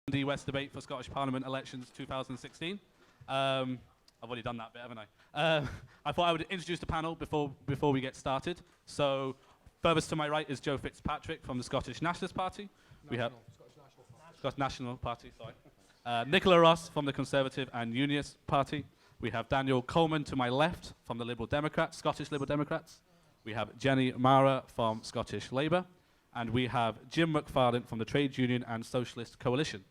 Dundee West debate for Scottish Parliament elections 2016. I've already done that bit, haven't I? I thought I would introduce the panel before we get started. So, furthest to my right is Joe Fitzpatrick from the Scottish Nationalist Party. Scottish National Party, sorry. Nicola Ross from the Conservative and Unionist Party. We have Daniel Coleman to my left from the Liberal Democrats, Scottish Liberal Democrats. We have Jenny Mara from Scottish Labour. And we have Jim McFarlane from the Trade Union and Socialist Coalition.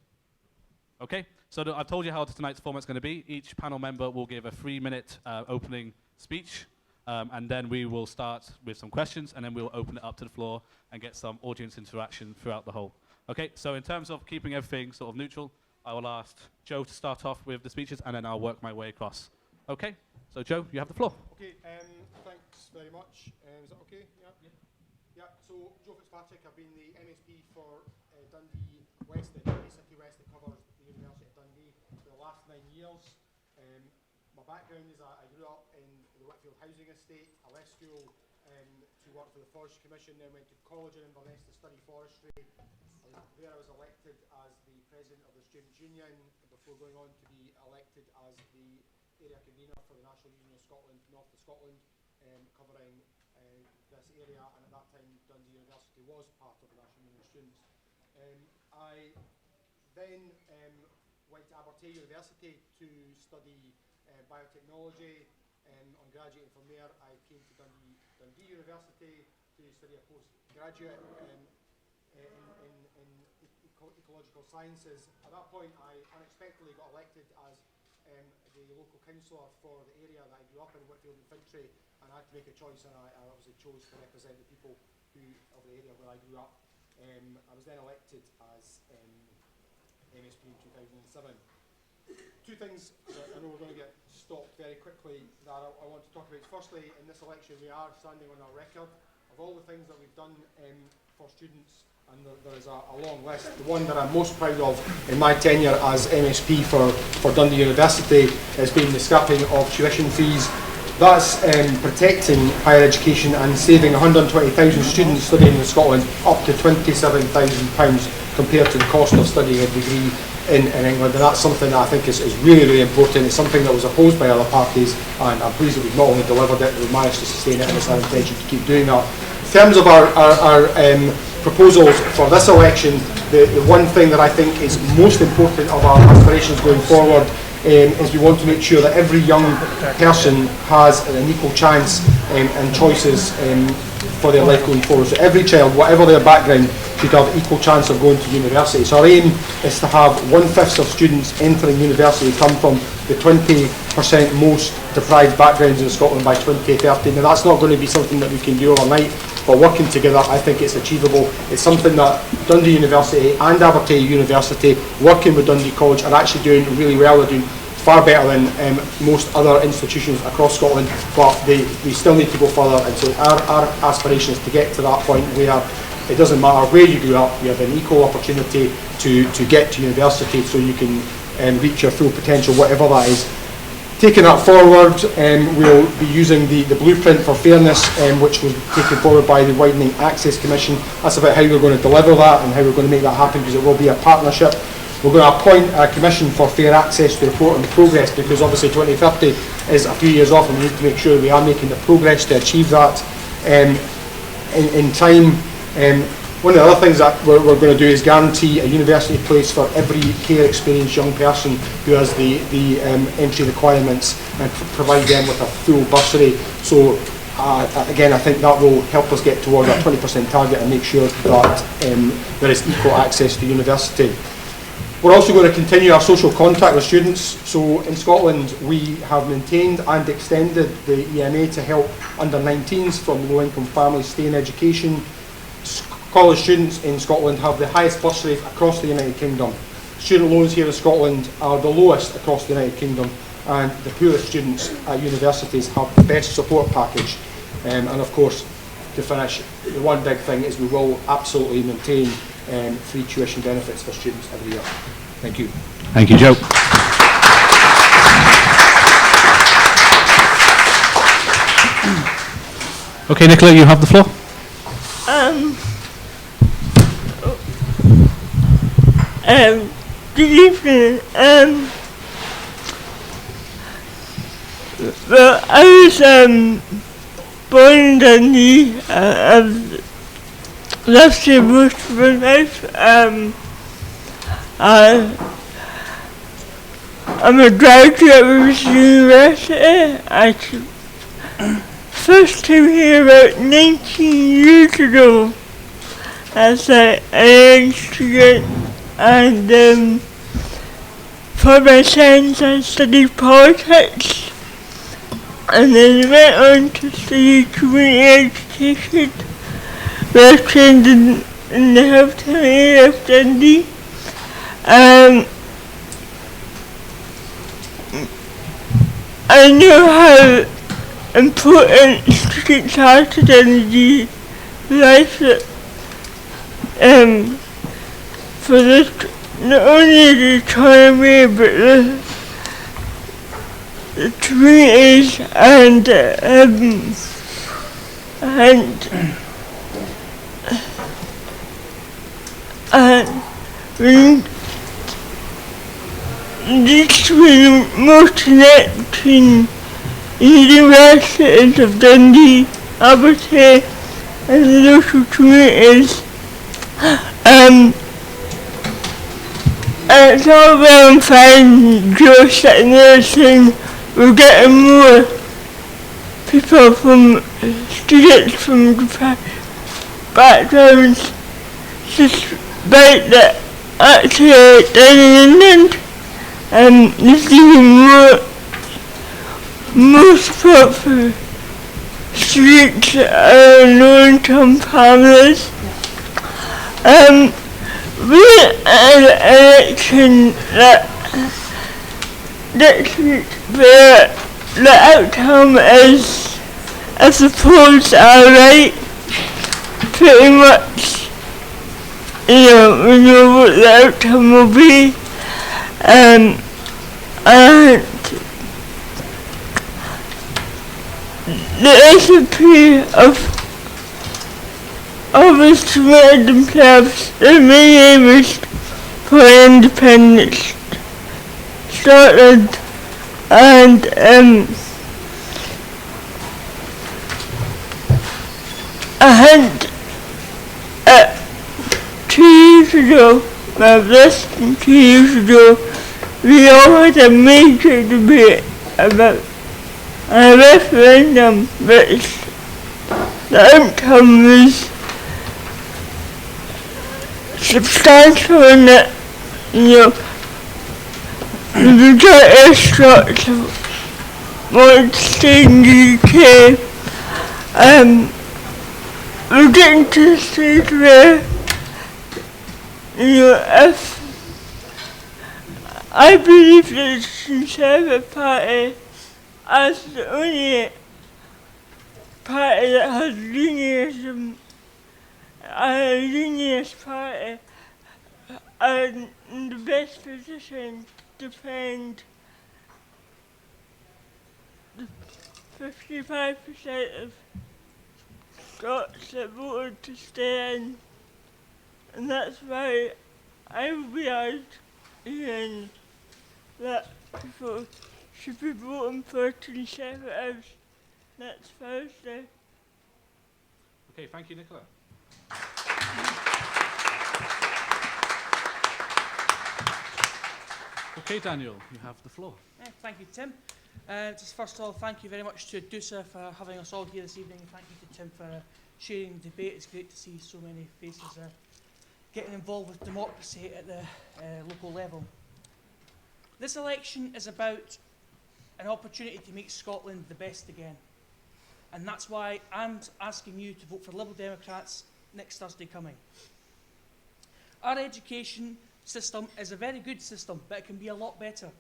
Okay, so I've told you how tonight's format's going to be. Each panel member will give a 3-minute opening speech, and then we will start with some questions, and then we'll open it up to the floor and get some audience interaction throughout the whole. Okay, so in terms of keeping everything sort of neutral, I will ask Joe to start off with the speeches, and then I'll work my way across. Okay, so Joe, you have the floor. Okay, thanks very much. Is that okay? Yeah. Yeah, so Joe Fitzpatrick, I've been the MSP for Dundee West, the Dundee City West that covers the University of Dundee for the last 9 years. My background is I grew up in the Whitfield housing estate. I left school to work for the Forestry Commission, then went to college in Inverness to study forestry. There I was elected as the president of the Students' Union before going on to be elected as the area convener for the National Union of Scotland, North of Scotland, covering this area, and at that time Dundee University was part of the National Union of Students. I then went to Aberdeen University to study biotechnology. On graduating from there, I came to Dundee University to study a postgraduate in ecological sciences. At that point, I unexpectedly got elected as the local councillor for the area that I grew up in, Whitfield and Fintry, and I had to make a choice, and I obviously chose to represent the people of the area where I grew up. I was then elected as MSP in 2007. Two things that I know we're going to get stopped very quickly that I want to talk about. Firstly, in this election we are standing on our record of all the things that we've done for students, and there is a long list. The one that I'm most proud of in my tenure as MSP for Dundee University has been the scrapping of tuition fees. That's protecting higher education and saving 120,000 students studying in Scotland up to £27,000 compared to the cost of studying a degree in England, and that's something that I think is really, really important. It's something that was opposed by other parties, and I'm pleased that we've not only delivered it, but we've managed to sustain it, and it's our intention to keep doing that. In terms of our proposals for this election, the one thing that I think is most important of our aspirations going forward is we want to make sure that every young person has an equal chance and choices for their life going forward. So every child, whatever their background, should have equal chance of going to university. So our aim is to have 1/5 of students entering university come from the 20% most deprived backgrounds in Scotland by 2030. Now that's not going to be something that we can do overnight, but working together I think it's achievable. It's something that Dundee University and Aberdeen University, working with Dundee College, are actually doing really well. They're doing far better than most other institutions across Scotland, but they still need to go further, and so our aspiration is to get to that point where it doesn't matter where you grew up, you have an equal opportunity to get to university so you can reach your full potential, whatever that is. Taking that forward, we'll be using the blueprint for fairness, which was taken forward by the Widening Access Commission. That's about how we're going to deliver that and how we're going to make that happen, because it will be a partnership. We're going to appoint a commission for fair access to report on the progress, because obviously 2030 is a few years off and we need to make sure we are making the progress to achieve that in time. One of the other things that we're going to do is guarantee a university place for every care experienced young person who has the entry requirements, and provide them with a full bursary. So again, I think that will help us get towards our 20% target and make sure that there is equal access to university. We're also going to continue our social contact with students. So in Scotland we have maintained and extended the EMA to help under-19s from low-income families stay in education. College students in Scotland have the highest bursary rate across the United Kingdom. Student loans here in Scotland are the lowest across the United Kingdom, and the poorest students at universities have the best support package. And of course, to finish, the one big thing is we will absolutely maintain free tuition benefits for students every year. Thank you. Thank you, Joe. Okay, Nicola, you have the floor. Good evening. Well, I was born in Dundee. I've lived here most of my life. I'm a graduate of this university. I first came here about 19 years ago as an young student, and for my science I studied politics, and then went on to study community education, where I trained in the health area of Dundee. I know how important students are to Dundee life, for not only the economy but the communities and we need to be more connected between the universities of Dundee, Aberdeen and the local communities. And it's all well and fine Joe sitting there saying we're getting more people from students from different backgrounds, despite that actually down in England there's even more support for students and low-income families. We had an election next week where the outcome is, I suppose, alright. Pretty much, we know what the outcome will be. And the SNP have always committed themselves, their main aim is for independence, Scotland, and I think 2 years ago, well less than 2 years ago, we all had a major debate about a referendum, but the outcome was substantial in that, the majority of Scots wanted to stay in the UK. We're getting to the stage where, if I believe that the Conservative Party, as the only party that has unionism, a unionist party, are in the best position to defend the 55% of Scots that voted to stay in, and that's why I will be arguing that people should be voting for Conservatives next Thursday. Okay, thank you, Nicola. Okay, Daniel, you have the floor. Thank you, Tim. Just first of all, thank you very much to DUSA for having us all here this evening. Thank you to Tim for sharing the debate. It's great to see so many faces getting involved with democracy at the local level. This election is about an opportunity to make Scotland the best again. And that's why I'm asking you to vote for Liberal Democrats next Thursday coming. Our education system is a very good system, but it can be a lot better.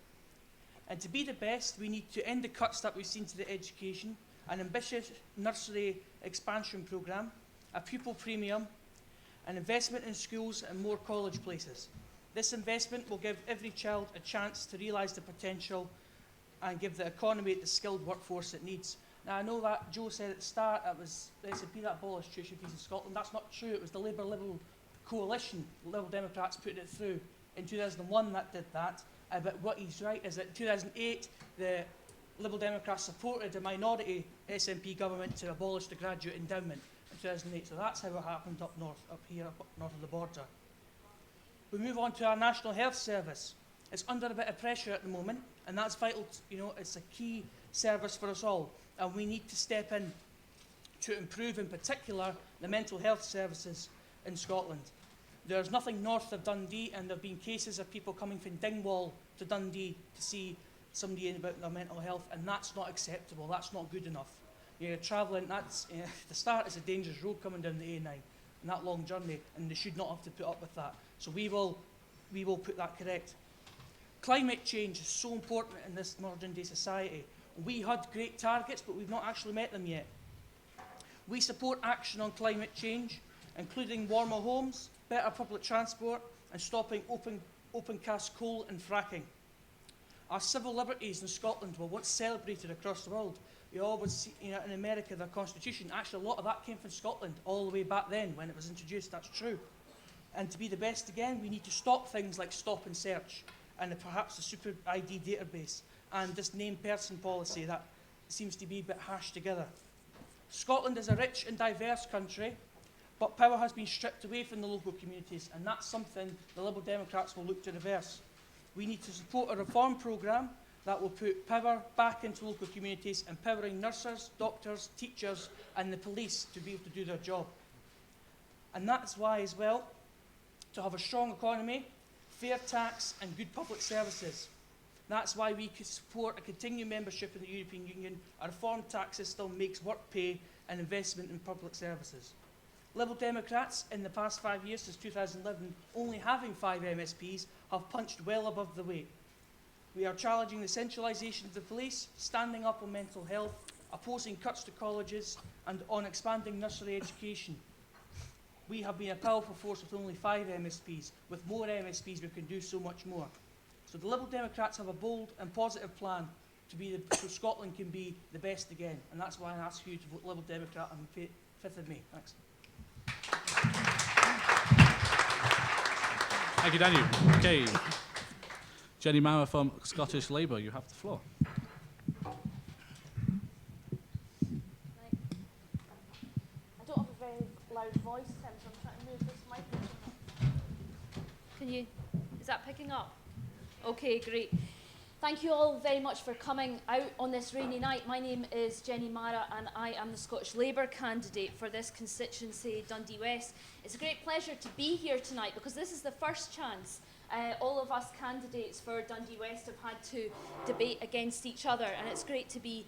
And to be the best, we need to end the cuts that we've seen to the education, an ambitious nursery expansion programme, a pupil premium, an investment in schools and more college places. This investment will give every child a chance to realise the potential and give the economy the skilled workforce it needs. Now, I know that Joe said at the start it was the SNP that abolished tuition fees in Scotland. That's not true. It was the Labour-Liberal coalition, Liberal Democrats, putting it through in 2001 that did that. But what he's right is that in 2008, the Liberal Democrats supported a minority SNP government to abolish the graduate endowment in 2008. So that's how it happened up north, up here, up north of the border. We move on to our National Health Service. It's under a bit of pressure at the moment, and that's vital. It's a key service for us all, and we need to step in to improve, in particular, the mental health services in Scotland. There's nothing north of Dundee, and there have been cases of people coming from Dingwall to Dundee to see somebody about their mental health, and that's not acceptable. That's not good enough. You're travelling. The start is a dangerous road coming down the A9, and that long journey, and they should not have to put up with that. So we will put that correct. Climate change is so important in this modern day society. We had great targets, but we've not actually met them yet. We support action on climate change, including warmer homes, better public transport, and stopping open cast coal and fracking. Our civil liberties in Scotland were once celebrated across the world. You always see, in America, their constitution, actually a lot of that came from Scotland all the way back then when it was introduced. That's true. And to be the best again, we need to stop things like stop and search, and perhaps the super ID database, and this named person policy that seems to be a bit hashed together. Scotland is a rich and diverse country, but power has been stripped away from the local communities, and that's something the Liberal Democrats will look to reverse. We need to support a reform programme that will put power back into local communities, empowering nurses, doctors, teachers, and the police to be able to do their job. And that's why, as well, to have a strong economy, fair tax, and good public services. That's why we could support a continued membership in the European Union. A reformed tax system makes work pay and investment in public services. Liberal Democrats, in the past 5 years, since 2011, only having 5 MSPs, have punched well above the weight. We are challenging the centralisation of the police, standing up on mental health, opposing cuts to colleges, and on expanding nursery education. We have been a powerful force with only 5 MSPs. With more MSPs, we can do so much more. So the Liberal Democrats have a bold and positive plan so Scotland can be the best again. And that's why I ask you to vote Liberal Democrat on the 5th of May. Thanks. Thank you, Daniel. Okay. Jenny Mauer from Scottish Labour, you have the floor. I don't have a very loud voice, Tim, so I'm trying to move this microphone. Can you, is that picking up? Okay, great. Thank you all very much for coming out on this rainy night. My name is Jenny Mara and I am the Scottish Labour candidate for this constituency, Dundee West. It's a great pleasure to be here tonight because this is the first chance all of us candidates for Dundee West have had to debate against each other, and it's great to be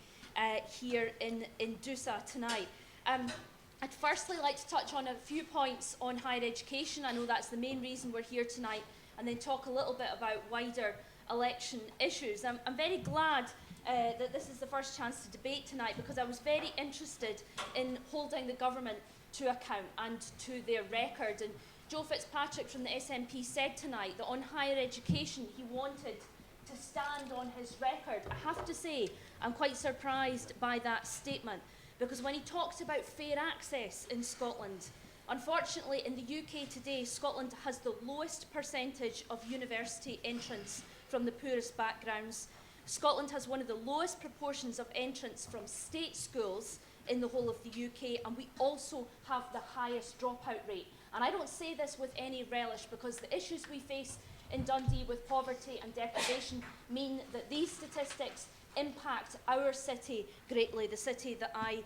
here in DUSA tonight. I'd firstly like to touch on a few points on higher education. I know that's the main reason we're here tonight, and then talk a little bit about wider election issues. I'm very glad that this is the first chance to debate tonight because I was very interested in holding the government to account and to their record. And Joe Fitzpatrick from the SNP said tonight that on higher education he wanted to stand on his record. I have to say I'm quite surprised by that statement because when he talks about fair access in Scotland, unfortunately in the UK today Scotland has the lowest percentage of university entrants from the poorest backgrounds. Scotland has one of the lowest proportions of entrants from state schools in the whole of the UK, and we also have the highest dropout rate. And I don't say this with any relish because the issues we face in Dundee with poverty and deprivation mean that these statistics impact our city greatly, the city that I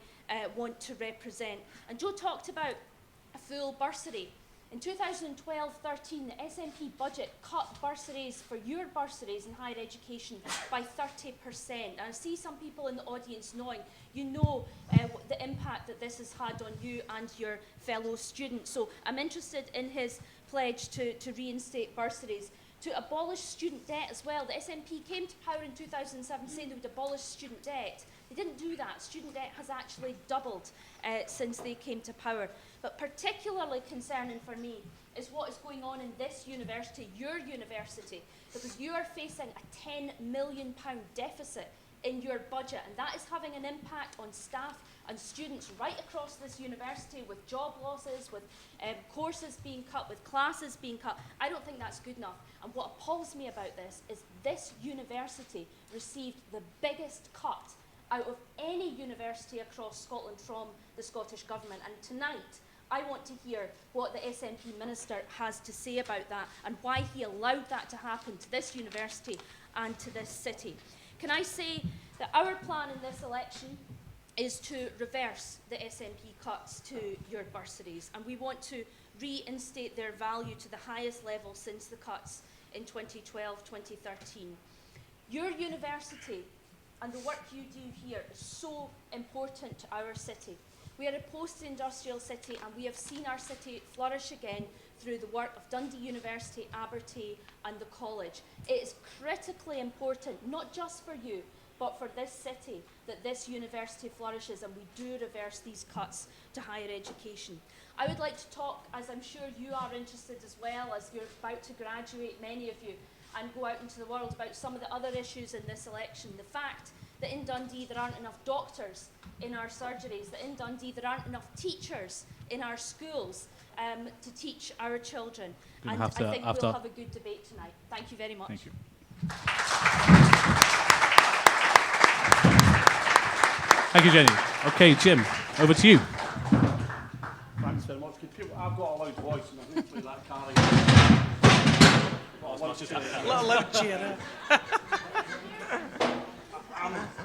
want to represent. And Joe talked about a full bursary. In 2012-13, the SNP budget cut bursaries for your bursaries in higher education by 30%. And I see some people in the audience knowing, you know the impact that this has had on you and your fellow students. So I'm interested in his pledge to reinstate bursaries. To abolish student debt as well. The SNP came to power in 2007 saying they would abolish student debt. They didn't do that. Student debt has actually doubled since they came to power. But particularly concerning for me is what is going on in this university, your university, because you are facing a £10 million deficit in your budget, and that is having an impact on staff and students right across this university, with job losses, with courses being cut, with classes being cut. I don't think that's good enough. And what appalls me about this university received the biggest cut out of any university across Scotland from the Scottish Government. And tonight, I want to hear what the SNP Minister has to say about that and why he allowed that to happen to this university and to this city. Can I say that our plan in this election is to reverse the SNP cuts to your bursaries, and we want to reinstate their value to the highest level since the cuts in 2012-2013. Your university and the work you do here is so important to our city. We are a post-industrial city, and we have seen our city flourish again through the work of Dundee University, Abertay and the college. It is critically important, not just for you, but for this city, that this university flourishes and we do reverse these cuts to higher education. I would like to talk, as I'm sure you are interested as well, as you're about to graduate, many of you, and go out into the world, about some of the other issues in this election. The fact that in Dundee there aren't enough doctors in our surgeries, that in Dundee there aren't enough teachers in our schools to teach our children. And I think we'll have a good debate tonight. Thank you very much. Thank you. Thank you, Jenny. Okay, Jim, over to you. Thanks very much. I've got a loud voice and I hopefully that carries. Little loud cheer.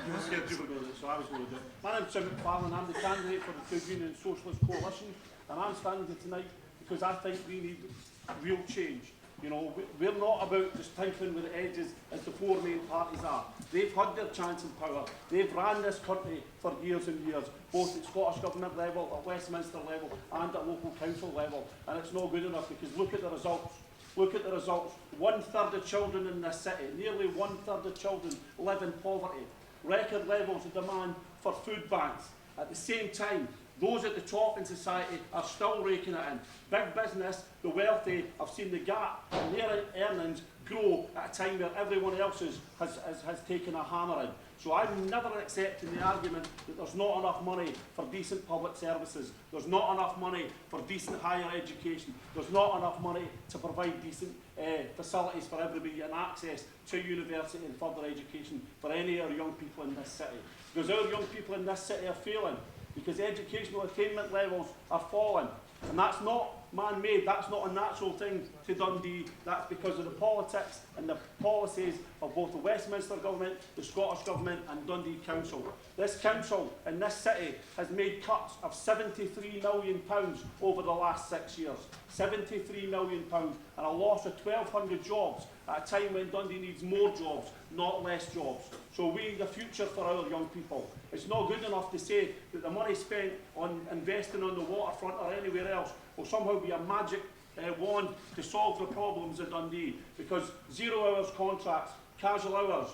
You were scared people going to do it, so I was going to do it. My name's Jim McFarlane. I'm the candidate for the Trade Union Socialist Coalition, and I'm standing here tonight because I think we need real change. You know, we're not about just tinkering with the edges as the four main parties are. They've had their chance in power. They've ran this country for years and years, both at Scottish Government level, at Westminster level and at local council level. And it's not good enough, because look at the results. Look at the results. 1/3 of children in this city, nearly 1/3 of children live in poverty. Record levels of demand for food banks. At the same time, those at the top in society are still raking it in. Big business, the wealthy, have seen the gap in their earnings grow at a time where everyone else's has taken a hammering. So I'm never accepting the argument that there's not enough money for decent public services. There's not enough money for decent higher education. There's not enough money to provide decent facilities for everybody and access to university and further education for any of our young people in this city. Because our young people in this city are failing, because educational attainment levels are falling. And that's not man-made, that's not a natural thing to Dundee, that's because of the politics and the policies of both the Westminster Government, the Scottish Government and Dundee Council. This council in this city has made cuts of £73 million over the last 6 years. £73 million and a loss of 1,200 jobs at a time when Dundee needs more jobs, not less jobs. So we need a future for our young people. It's not good enough to say that the money spent on investing on the waterfront or anywhere else will somehow be a magic wand to solve the problems in Dundee, because 0 hours contracts, casual hours,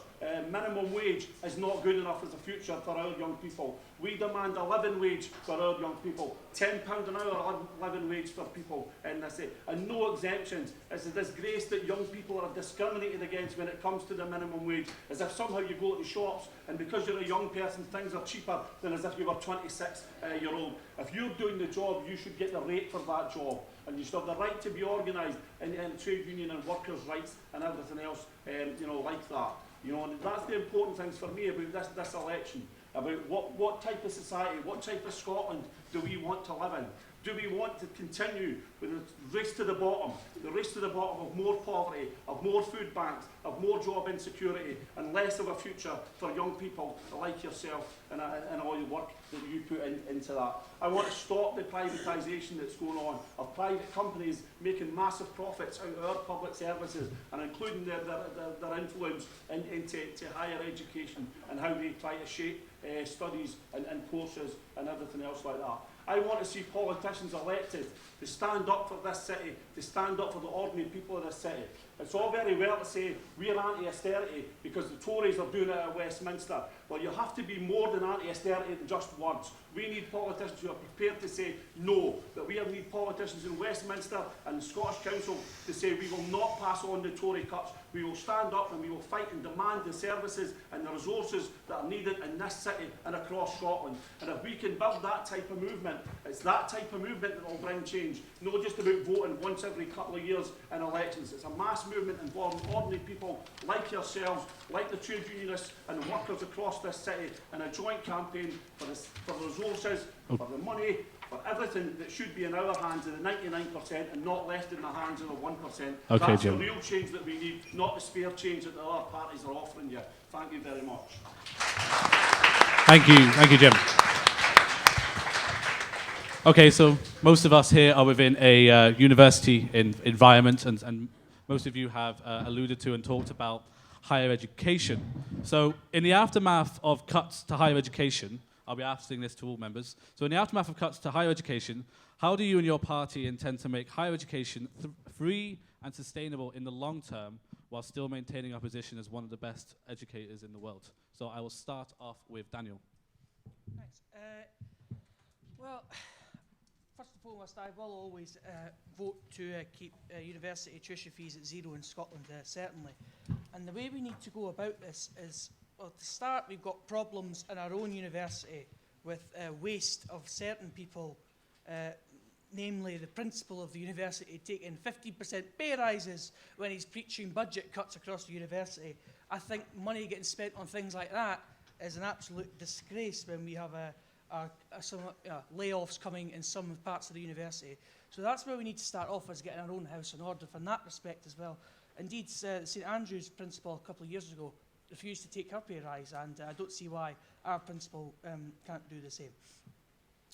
minimum wage is not good enough as a future for our young people. We demand a living wage for our young people, £10 an hour living wage for people in this city, and no exemptions. It's a disgrace that young people are discriminated against when it comes to the minimum wage, as if somehow you go to shops and because you're a young person things are cheaper than as if you were 26-year-old. If you're doing the job, you should get the rate for that job, and you should have the right to be organised in trade union and workers' rights and everything else, you know, like that. You know, and that's the important things for me about this election, about what type of society, what type of Scotland do we want to live in? Do we want to continue with the race to the bottom of more poverty, of more food banks, of more job insecurity, and less of a future for young people like yourself and all the work that you put into that? I want to stop the privatisation that's going on of private companies making massive profits out of our public services and including their influence into higher education and how they try to shape studies and courses and everything else like that. I want to see politicians elected to stand up for this city, to stand up for the ordinary people of this city. It's all very well to say we're anti-austerity because the Tories are doing it at Westminster. Well, you have to be more than anti-austerity than just words. We need politicians who are prepared to say no, that we need politicians in Westminster and the Scottish Council to say we will not pass on the Tory cuts. We will stand up and we will fight and demand the services and the resources that are needed in this city and across Scotland. And if we can build that type of movement, it's that type of movement that will bring change. Not just about voting once every couple of years in elections. It's a mass movement involving ordinary people like yourselves, like the trade unionists and the workers across this city, and a joint campaign for the resources, for the money, for everything that should be in our hands of the 99% and not left in the hands of the 1%. Okay, That's Jim. the real change that we need, not the spare change that the other parties are offering you. Thank you very much. Thank you, Jim. Okay, so most of us here are within a university environment, and most of you have alluded to and talked about higher education. So in the aftermath of cuts to higher education, I'll be asking this to all members. So in the aftermath of cuts to higher education, how do you and your party intend to make higher education free and sustainable in the long term while still maintaining our position as one of the best educators in the world? So I will start off with Daniel. Thanks. Well, first and foremost, I will always vote to keep university tuition fees at zero in Scotland, certainly. And the way we need to go about this is, well, to start, we've got problems in our own university with waste of certain people, namely the principal of the university taking 50% pay rises when he's preaching budget cuts across the university. I think money getting spent on things like that is an absolute disgrace when we have some layoffs coming in some parts of the university. So that's where we need to start off, is getting our own house in order from that respect as well. Indeed, St Andrews principal a couple of years ago refused to take her pay rise, and I don't see why our principal can't do the same.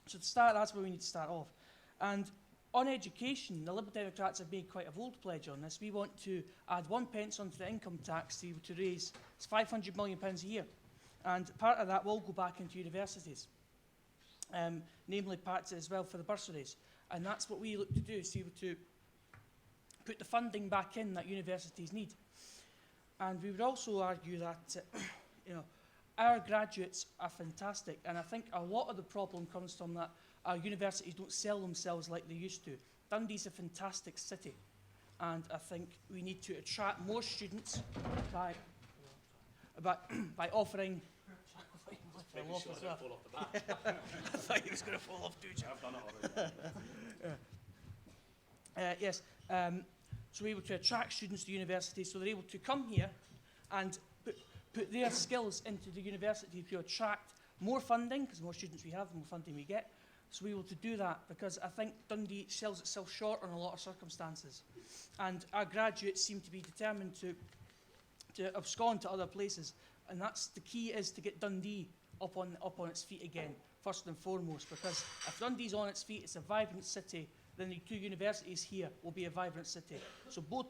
So to start, that's where we need to start off. And on education, the Liberal Democrats have made quite a bold pledge on this. We want to add 1 pence onto the income tax to raise £500 million a year. And part of that will go back into universities, namely parts as well for the bursaries. And that's what we look to do, is to put the funding back in that universities need. And we would also argue that our graduates are fantastic, and I think a lot of the problem comes from that our universities don't sell themselves like they used to. Dundee's a fantastic city, and I think we need to attract more students by offering. I thought he was going to fall off too. I've done it already. Yes. So we're able to attract students to university, so they're able to come here and put their skills into the university to attract more funding, because the more students we have, the more funding we get. So we're able to do that, because I think Dundee sells itself short on a lot of circumstances. And our graduates seem to be determined to abscond to other places. And that's the key, is to get Dundee up on its feet again, first and foremost, because if Dundee's on its feet, it's a vibrant city, then the two universities here will be a vibrant city. So both,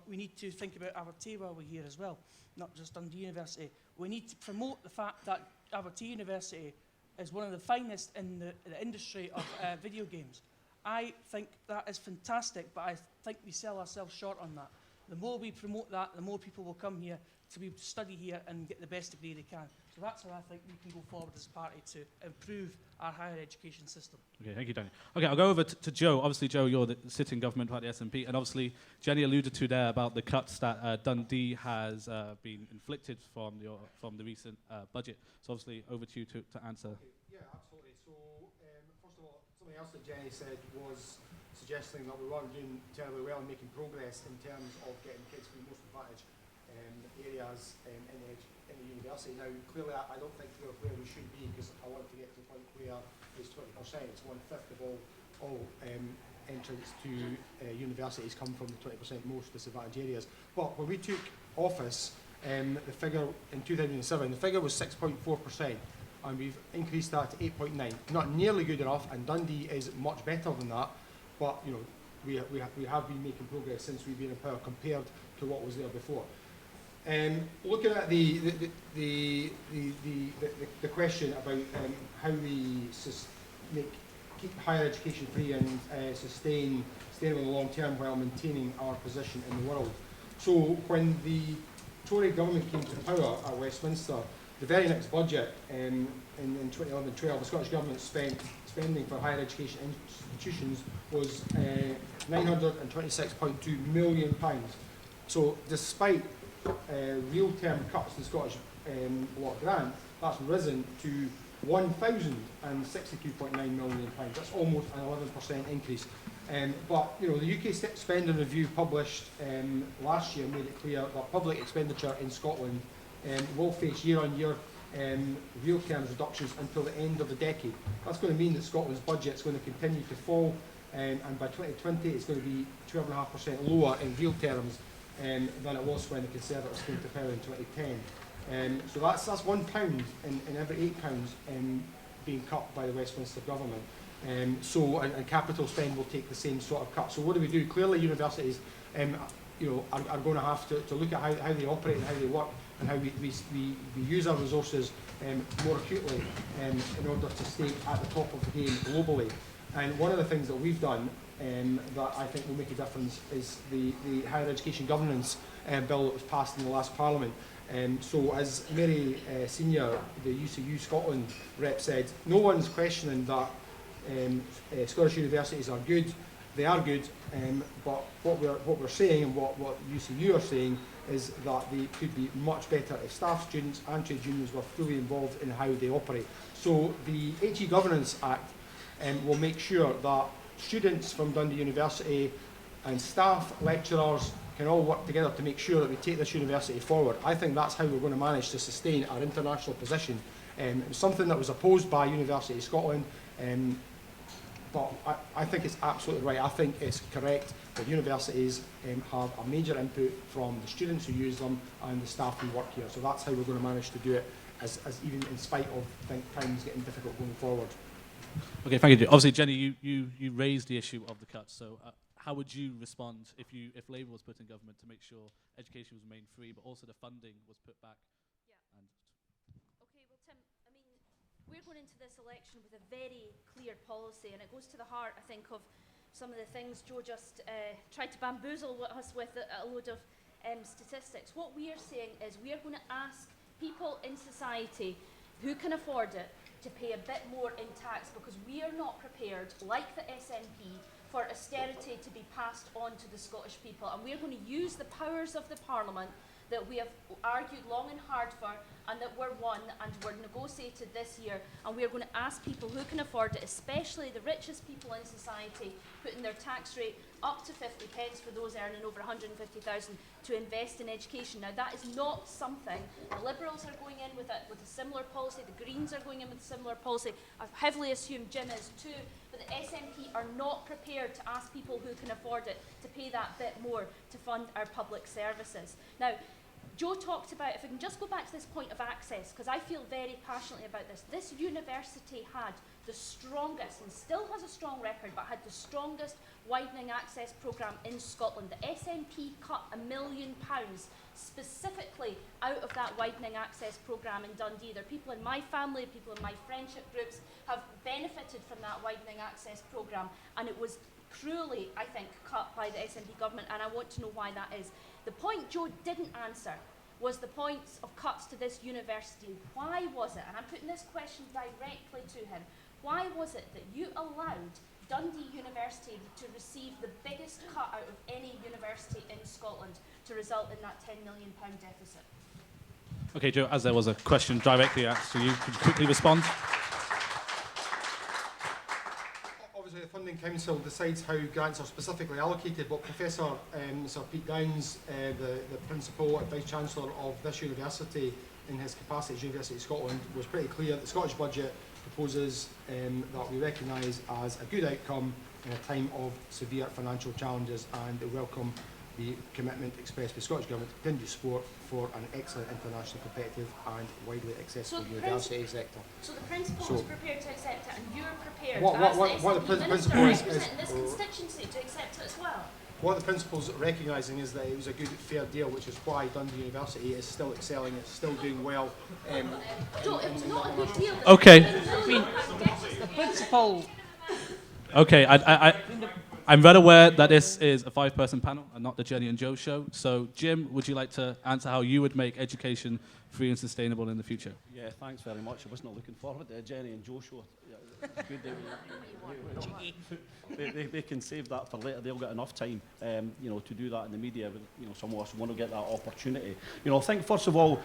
we need to think about Abertay while we're here as well, not just Dundee University. We need to promote the fact that Abertay University is one of the finest in the industry of video games. I think that is fantastic, but I think we sell ourselves short on that. The more we promote that, the more people will come here to be able to study here and get the best degree they can. So that's how I think we can go forward as a party to improve our higher education system. Okay, thank you, Danny. Okay, I'll go over to Joe. Obviously, Joe, you're the sitting government party SNP, and obviously Jenny alluded to there about the cuts that Dundee has been inflicted from the recent budget. So obviously, over to you to answer. Okay, yeah, absolutely. So first of all, something else that Jenny said was suggesting that we weren't doing terribly well in making progress in terms of getting kids from most advantaged areas in the university. Now, clearly, I don't think we're where we should be, because I want to get to the point where it's 20%. It's 1/5 of all entrants to universities come from the 20% most disadvantaged areas. But when we took office, the figure in 2007, the figure was 6.4%, and we've increased that to 8.9. Not nearly good enough, and Dundee is much better than that. But we have been making progress since we've been in power compared to what was there before. Looking at the question about how we keep higher education free and sustain in the long term while maintaining our position in the world, So when the Tory government came to power at Westminster, the very next budget in 2011-12, the Scottish government spending for higher education institutions was £926.2 million. So despite real term cuts in the Scottish block grant, that's risen to £1,062.9 million. That's almost an 11% increase. But you know, the UK Spending Review published last year made it clear that public expenditure in Scotland will face year-on-year real terms reductions until the end of the decade. That's going to mean that Scotland's budget is going to continue to fall, and by 2020 it's going to be 12.5% lower in real terms than it was when the Conservatives came to power in 2010. So that's £1 in every £8 being cut by the Westminster government. And capital spend will take the same sort of cut. So what do we do? Clearly universities are going to have to look at how they operate and how they work, and how we use our resources more acutely in order to stay at the top of the game globally. And one of the things that we've done that I think will make a difference is the Higher Education Governance Bill that was passed in the last Parliament. So as Mary Senior, the UCU Scotland rep, said, no one's questioning that Scottish universities are good. They are good, but what we're saying and what UCU are saying is that they could be much better if staff, students and trade unions were fully involved in how they operate. So the HE Governance Act will make sure that students from Dundee University and staff, lecturers can all work together to make sure that we take this university forward. I think that's how we're going to manage to sustain our international position. It was something that was opposed by University of Scotland, but I think it's absolutely right. I think it's correct that universities have a major input from the students who use them and the staff who work here. So that's how we're going to manage to do it, as even in spite of times getting difficult going forward. Okay, thank you. Obviously, Jenny, you raised the issue of the cuts. So how would you respond if Labour was put in government to make sure education was remained free, but also the funding was put back? Yeah. Okay, well, Tim, I mean, we're going into this election with a very clear policy, and it goes to the heart, I think, of some of the things Joe just tried to bamboozle us with a load of statistics. What we are saying is we are going to ask people in society who can afford it to pay a bit more in tax, because we are not prepared, like the SNP, for austerity to be passed on to the Scottish people. And we're going to use the powers of the Parliament that we have argued long and hard for, and that were won and were negotiated this year, and we are going to ask people who can afford it, especially the richest people in society, putting their tax rate up to 50 pence for those earning over 150,000 to invest in education. Now that is not something, the Liberals are going in with a similar policy, the Greens are going in with a similar policy, I heavily assume Jim is too, but the SNP are not prepared to ask people who can afford it to pay that bit more to fund our public services. Now, Joe talked about, if we can just go back to this point of access, because I feel very passionately about this. This university had the strongest, and still has a strong record, but had the strongest widening access programme in Scotland. The SNP cut £1 million specifically out of that widening access programme in Dundee. There are people in my family, people in my friendship groups have benefited from that widening access programme, and it was cruelly, I think, cut by the SNP government, and I want to know why that is. The point Joe didn't answer was the points of cuts to this university. Why was it, and I'm putting this question directly to him, why was it that you allowed Dundee University to receive the biggest cut out of any university in Scotland to result in that £10 million deficit? Okay, Joe, as there was a question directly asked to you, could you quickly respond? Obviously, the Funding Council decides how grants are specifically allocated, but Professor Sir Pete Downs, the Principal and Vice-Chancellor of this university, in his capacity as University of Scotland, was pretty clear that the Scottish budget proposes that we recognise as a good outcome in a time of severe financial challenges, and they welcome the commitment expressed by the Scottish Government to continue support for an excellent international competitive and widely accessible university sector. So the Principal was prepared to accept it, and you're prepared what as the the SNP Principal Minister is representing this constituency to accept it as well? What the Principal's recognising is that it was a good, fair deal, which is why Dundee University is still excelling, it's still doing well. Joe, it was not a good deal. Okay. The principal. Okay, I'm well aware that this is a 5-person panel and not the Jenny and Joe show. So, Jim, would you like to answer how you would make education free and sustainable in the future? Yeah, thanks very much. I wasn't looking forward to the Jenny and Joe show. Yeah, it's good they can save that for later. They'll get enough time, to do that in the media. Some of us want to get that opportunity. I think first of all,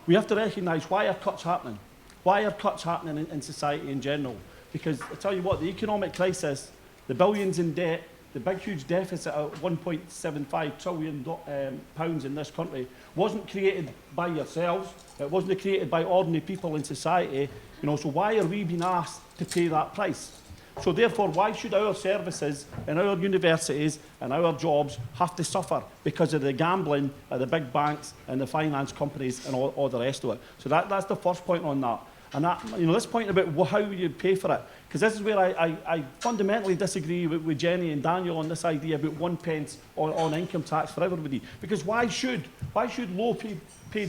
we have to recognise why are cuts happening. Why are cuts happening in society in general? Because I tell you what, the economic crisis, the billions in debt, the big huge deficit of 1.75 trillion pounds in this country wasn't created by yourselves. It wasn't created by ordinary people in society. So why are we being asked to pay that price? So therefore, why should our services and our universities and our jobs have to suffer because of the gambling of the big banks and the finance companies and all the rest of it? So that's the first point on that. And that, this point about how you pay for it, because this is where I fundamentally disagree with Jenny and Daniel on this idea about 1 pence on income tax for everybody. Because why should low-paid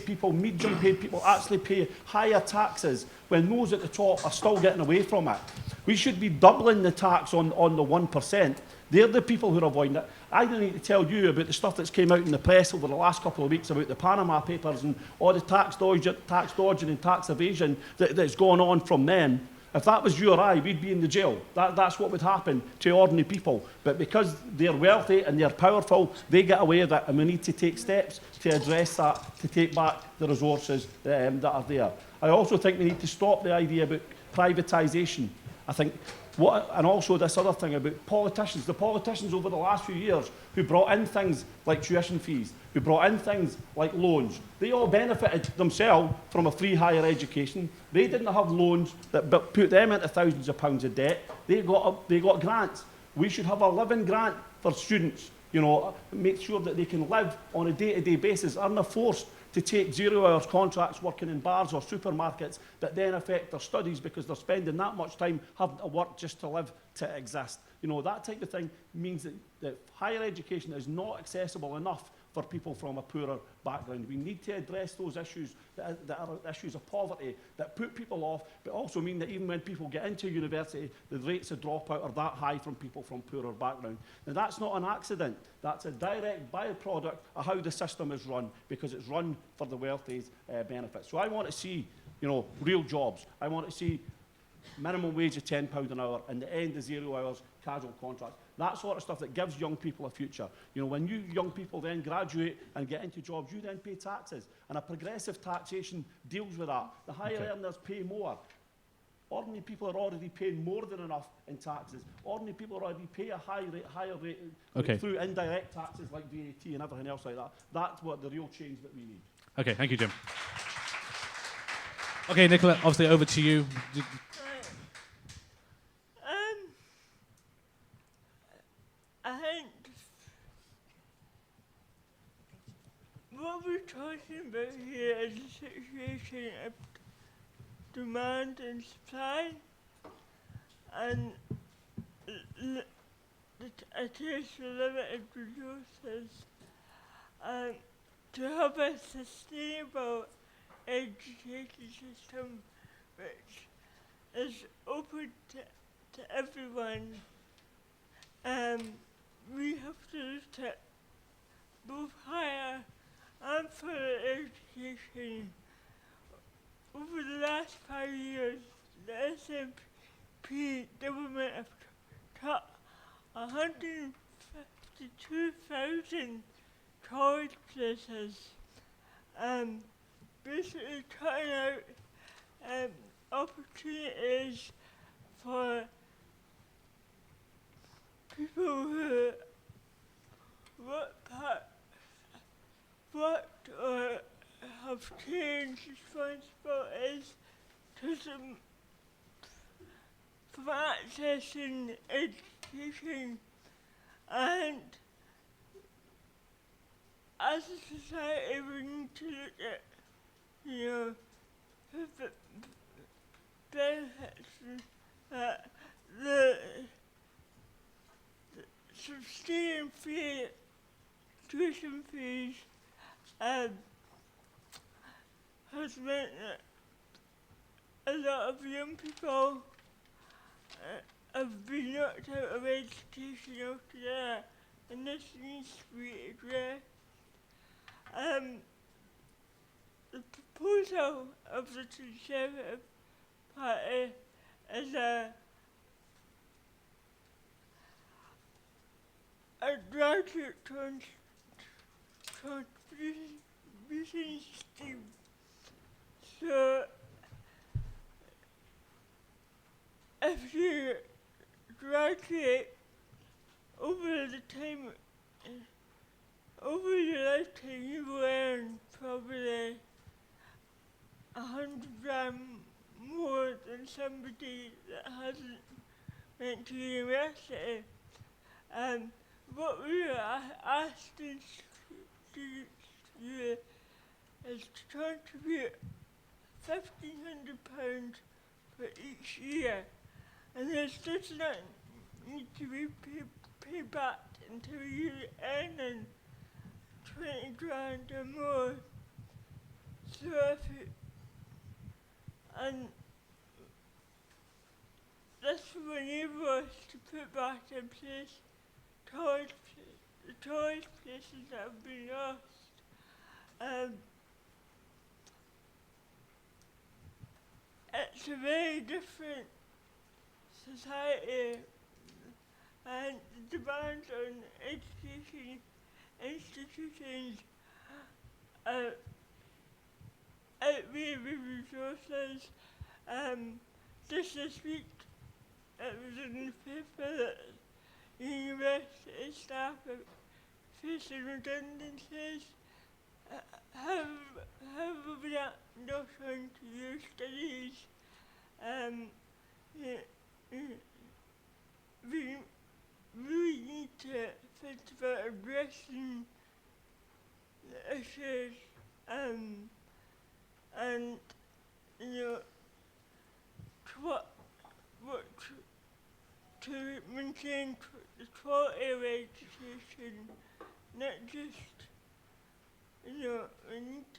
people, medium-paid people actually pay higher taxes when those at the top are still getting away from it? We should be doubling the tax on the 1%. They're the people who are avoiding it. I don't need to tell you about the stuff that's came out in the press over the last couple of weeks about the Panama Papers and all the tax dodging and tax evasion that's gone on from them. If that was you or I, we'd be in the jail. That's what would happen to ordinary people. But because they're wealthy and they're powerful, they get away with it, and we need to take steps to address that, to take back the resources that are there. I also think we need to stop the idea about privatisation. I think, and also this other thing about politicians. The politicians over the last few years who brought in things like tuition fees, who brought in things like loans, they all benefited themselves from a free higher education. They didn't have loans that put them into thousands of pounds of debt. They got grants. We should have a living grant for students, make sure that they can live on a day-to-day basis, aren't forced to take 0 hours contracts working in bars or supermarkets that then affect their studies because they're spending that much time having to work just to live, to exist. That type of thing means that higher education is not accessible enough for people from a poorer background. We need to address those issues that are issues of poverty that put people off, but also mean that even when people get into university, the rates of dropout are that high from people from poorer background. Now, that's not an accident. That's a direct byproduct of how the system is run, because it's run for the wealthy's benefit. So I want to see, real jobs. I want to see minimum wage of £10 an hour and the end of 0 hours casual contracts. That sort of stuff that gives young people a future. When you young people then graduate and get into jobs, you then pay taxes. And a progressive taxation deals with that. The higher earners pay more. Ordinary people are already paying more than enough in taxes. Ordinary people already pay a higher rate through indirect taxes like VAT and everything else like that. That's what the real change that we need. Okay, thank you, Jim. Okay, Nicola, obviously over to you. I think what we're talking about here is a situation of demand and supply, and it takes a limited resources to have a sustainable education system which is open to everyone. We have to look at both higher and further education. Over the last 5 years, the SNP government have cut 152,000 college places, basically cutting out opportunities for people who worked or have changed responsibilities from accessing education. And as a society, we need to look at, the benefits that the sustaining free tuition fees has meant that a lot of young people have been knocked out of education altogether, and this needs to be addressed. The proposal of the Conservative Party is a graduate contribution scheme. So, if you graduate over the time, over your lifetime, you will earn probably 100 grand more than somebody that hasn't went to university. What we are asking students to do is to contribute £1,500 for each year, and this does not need to be paid back until you're earning 20 grand or more. So if you, and this will enable us to put back in place the tourist places that have been lost. It's a very different society, and the demands on education institutions outweigh the resources. Just this week, it was in the paper that university staff are facing redundancies. Have we not on to your studies? We really need to think about addressing the issues, and to maintain the quality of education, not just we need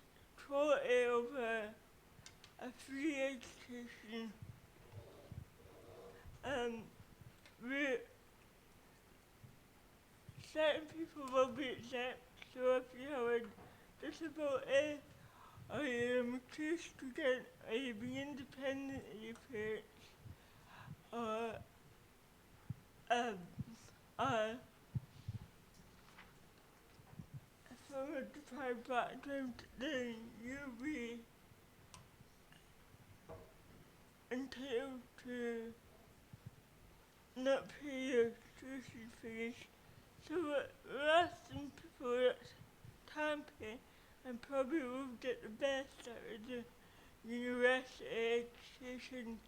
quality of a free education. Certain people will be exempt, so if you have a disability, or you're a mature student, or you're being independent of your parents, or from a deprived background, then you'll be entitled to not pay your tuition fees. So we're asking people that can pay and probably will get the best out of the university education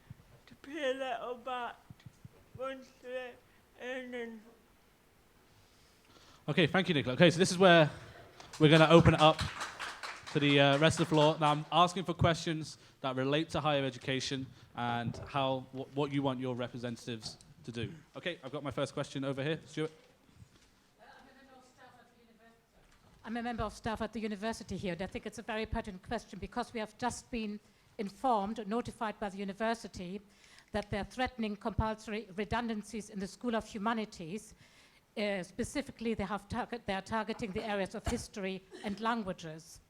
to pay a little back once they're earning. Okay, thank you, Nicola. Okay, so this is where we're going to open it up to the rest of the floor. Now, I'm asking for questions that relate to higher education and what you want your representatives to do. Okay, I've got my first question over here. Stuart? I'm a member of staff at the university here, and I think it's a very pertinent question because we have just been informed, notified by the university, that they're threatening compulsory redundancies in the School of Humanities. Specifically, they are targeting the areas of history and languages.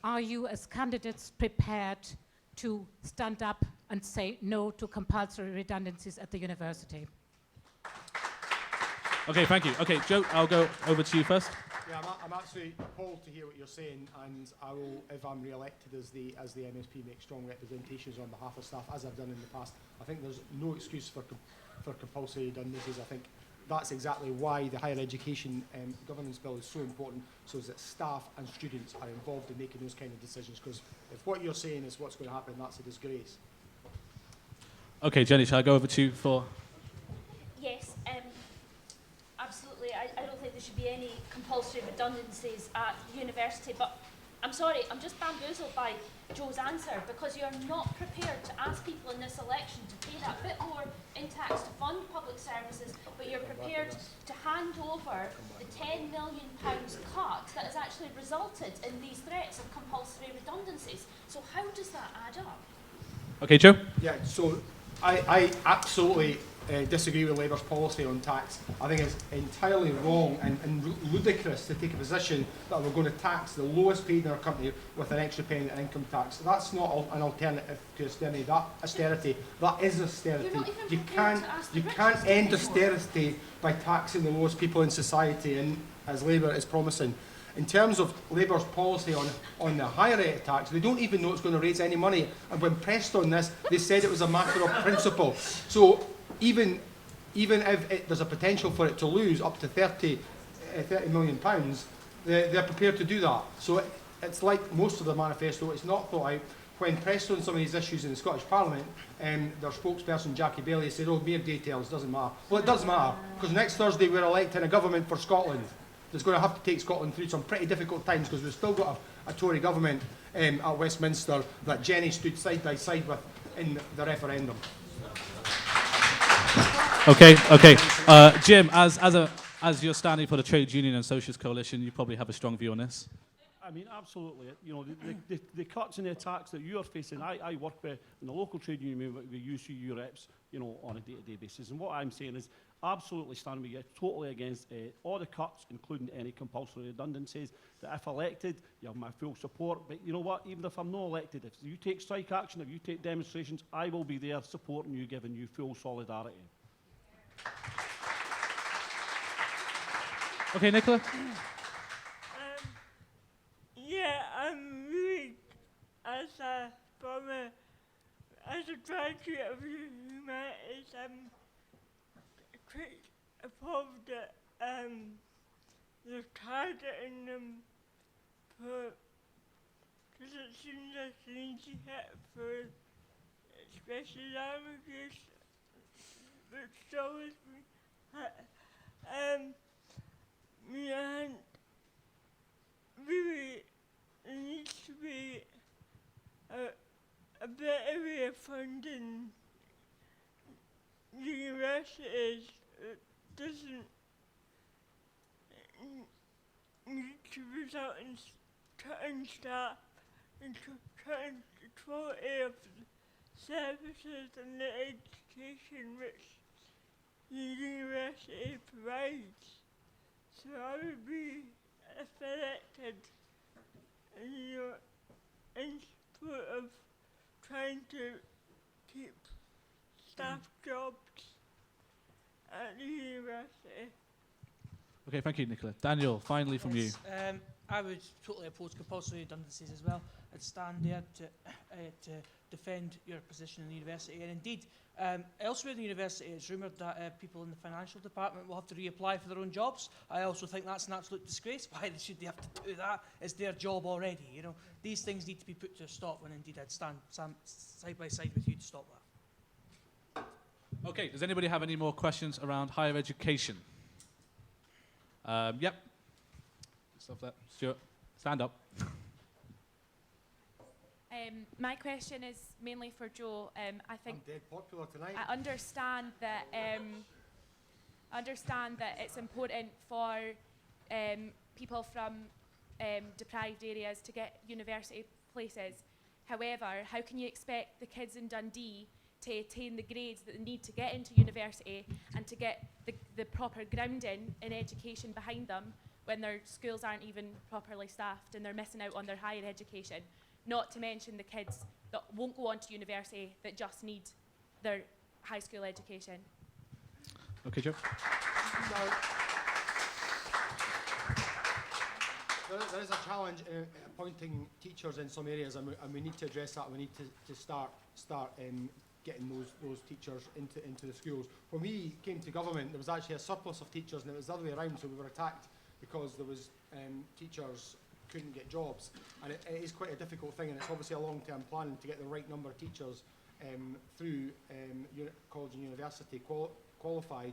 Are you, as candidates, prepared to stand up and say no to compulsory redundancies at the university? Okay, thank you. Okay, Joe, I'll go over to you first. Yeah, I'm absolutely appalled to hear what you're saying, and I will, if I'm re-elected as the MSP, make strong representations on behalf of staff, as I've done in the past. I think there's no excuse for compulsory redundancies. I think that's exactly why the higher education governance bill is so important, so that staff and students are involved in making those kind of decisions. Because if what you're saying is what's going to happen, that's a disgrace. Okay, Jenny, shall I go over to you for... Yes, absolutely. I don't think there should be any compulsory redundancies at university, but I'm sorry, I'm just bamboozled by Joe's answer, because you're not prepared to ask people in this election to pay that bit more in tax to fund public services, but you're prepared to hand over the £10 million cut that has actually resulted in these threats of compulsory redundancies. So how does that add up? Okay, Joe? Yeah, so I absolutely disagree with Labour's policy on tax. I think it's entirely wrong and ludicrous to take a position that we're going to tax the lowest paid in our country with an extra penny in income tax. That's not an alternative to austerity. That is austerity. You're not even You prepared to ask the can't rich end anymore. austerity by taxing the lowest people in society, and as Labour is promising. In terms of Labour's policy on the higher rate of tax, they don't even know it's going to raise any money. And when pressed on this, they said it was a matter of principle. So even if there's a potential for it to lose up to £30 million, they're prepared to do that. So it's like most of the manifesto, it's not thought out. When pressed on some of these issues in the Scottish Parliament, their spokesperson Jackie Bailey said, "Oh, mere details, doesn't matter." Well, it does matter, because next Thursday we're electing a government for Scotland that's going to have to take Scotland through some pretty difficult times, because we've still got a Tory government at Westminster that Jenny stood side by side with in the referendum. Okay. Jim, as you're standing for the Trade Union and Socialist Coalition, you probably have a strong view on this. I mean, absolutely. You know, the cuts and the attacks that you are facing, I work with in the local trade union with UCU reps, you know, on a day-to-day basis. And what I'm saying is absolutely stand with you, totally against all the cuts, including any compulsory redundancies, that if elected, you have my full support. But you know what, even if I'm not elected, if you take strike action, if you take demonstrations, I will be there supporting you, giving you full solidarity. Okay, Nicola? Yeah, I'm really, as a graduate of humanities, I'm quite appalled at the targeting them because it seems like an easy hit for especially languages, but so is me. And really, there needs to be a better way of funding universities. It doesn't need to result in cutting staff and cutting the quality of the services and the education which the university provides. So I would be, if elected, in support of trying to keep staff jobs at the university. Okay, thank you, Nicola. Daniel, finally from you. I would totally oppose compulsory redundancies as well. I'd stand there to defend your position in the university. And indeed, elsewhere in the university, it's rumoured that people in the financial department will have to reapply for their own jobs. I also think that's an absolute disgrace. Why should they have to do that? It's their job already. You know, these things need to be put to a stop, and indeed I'd stand side by side with you to stop that. Okay, does anybody have any more questions around higher education? Yep. Stuff that. Stuart, stand up. My question is mainly for Joe. I think I'm dead popular tonight. I understand that it's important for people from deprived areas to get university places. However, how can you expect the kids in Dundee to attain the grades that they need to get into university and to get the proper grounding in education behind them when their schools aren't even properly staffed and they're missing out on their higher education? Not to mention the kids that won't go on to university that just need their high school education. Okay, Joe. There is a challenge in appointing teachers in some areas, and we need to address that. We need to start getting those teachers into the schools. When we came to government, there was actually a surplus of teachers, and it was the other way around, so we were attacked because there was teachers couldn't get jobs, and it is quite a difficult thing, and it's obviously a long-term plan to get the right number of teachers through college and university qualified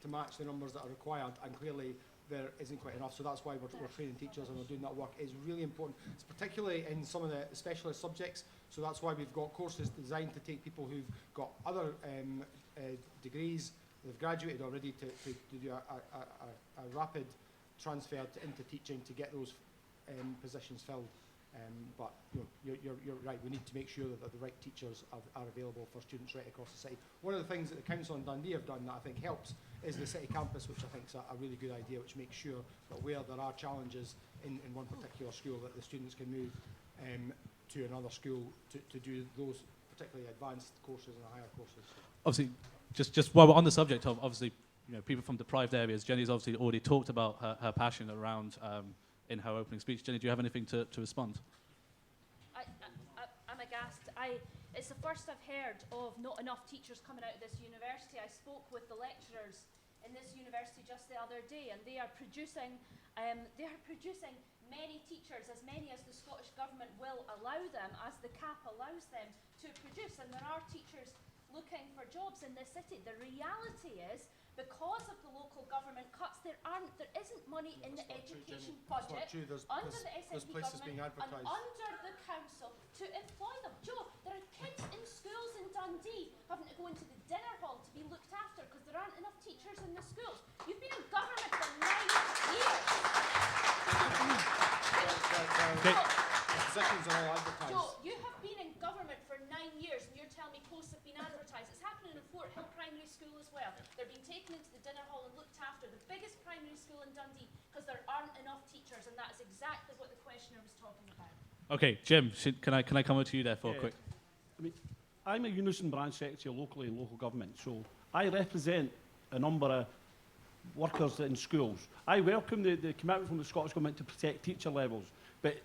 to match the numbers that are required, and clearly there isn't quite enough, so that's why we're training teachers and we're doing that work. It's really important. It's particularly in some of the specialist subjects, so that's why we've got courses designed to take people who've got other degrees, they've graduated already, to do a rapid transfer into teaching to get those positions filled. But you're right, we need to make sure that the right teachers are available for students right across the city. One of the things that the Council in Dundee have done that I think helps is the city campus, which I think is a really good idea, which makes sure that where there are challenges in one particular school, that the students can move to another school to do those particularly advanced courses and higher courses. Obviously, just while we're on the subject of obviously, people from deprived areas, Jenny's obviously already talked about her passion around in her opening speech. Jenny, do you have anything to respond? I'm aghast. It's the first I've heard of not enough teachers coming out of this university. I spoke with the lecturers in this university just the other day, and they are producing many teachers, as many as the Scottish Government will allow them, as the cap allows them to produce, and there are teachers looking for jobs in this city. The reality is, because of the local government cuts, there isn't money in the education budget under the SNP government and under the council to employ them. Joe, there are kids in schools in Dundee having to go into the dinner hall to be looked after because there aren't enough teachers in the schools. You've been in government for 9 years. Positions are all advertised. Joe, you have been in government for 9 years and you're telling me posts have been advertised. It's happening in Fort Hill Primary School as well. They're being taken into the dinner hall and looked after, the biggest primary school in Dundee, because there aren't enough teachers, and that is exactly what the questioner was talking about. Okay, Jim, can I come over to you there for a quick? I mean, I'm a unison branch secretary locally in local government, so I represent a number of workers in schools. I welcome the commitment from the Scottish Government to protect teacher levels, but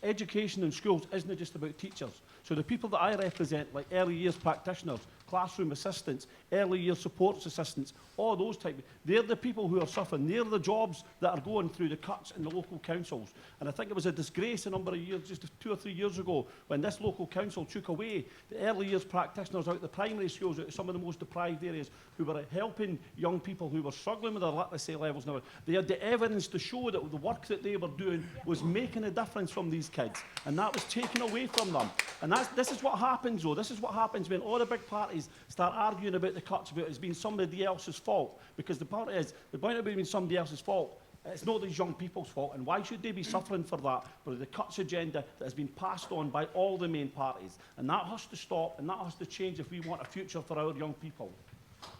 education in schools isn't just about teachers. So the people that I represent, like early years practitioners, classroom assistants, early years support assistants, all those type, they're the people who are suffering. They're the jobs that are going through the cuts in the local councils. And I think it was a disgrace a number of years, just 2 or 3 years ago, when this local council took away the early years practitioners out of the primary schools, out of some of the most deprived areas, who were helping young people who were struggling with their literacy levels. Now, they had the evidence to show that the work that they were doing was making a difference from these kids, and that was taken away from them. And this is what happens, though. This is what happens when all the big parties start arguing about the cuts, about it as being somebody else's fault. Because the point is, the point about it being somebody else's fault, it's not these young people's fault. And why should they be suffering for that? For the cuts agenda that has been passed on by all the main parties. And that has to stop, and that has to change if we want a future for our young people.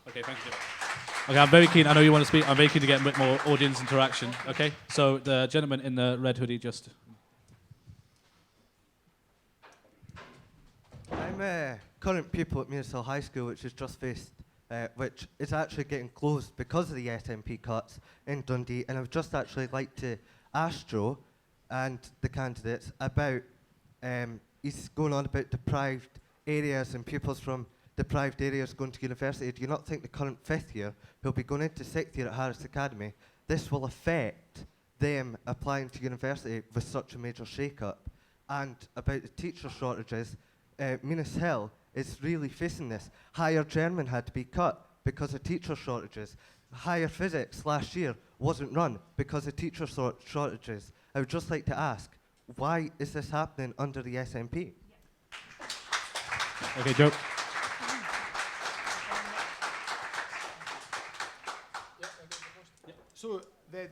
Okay, thank you. Okay, I'm very keen. I know you want to speak. I'm very keen to get a bit more audience interaction. Okay, so the gentleman in the red hoodie just... I'm a current pupil at Mearshill High School, which is actually getting closed because of the SNP cuts in Dundee, and I would just actually like to ask Joe and the candidates about, he's going on about deprived areas and pupils from deprived areas going to university. Do you not think the current 5th year, who'll be going into 6th year at Harris Academy, this will affect them applying to university with such a major shake-up? And about the teacher shortages, Mearshill is really facing this. Higher German had to be cut because of teacher shortages. Higher physics last year wasn't run because of teacher shortages. I would just like to ask, why is this happening under the SNP? Okay, Joe. So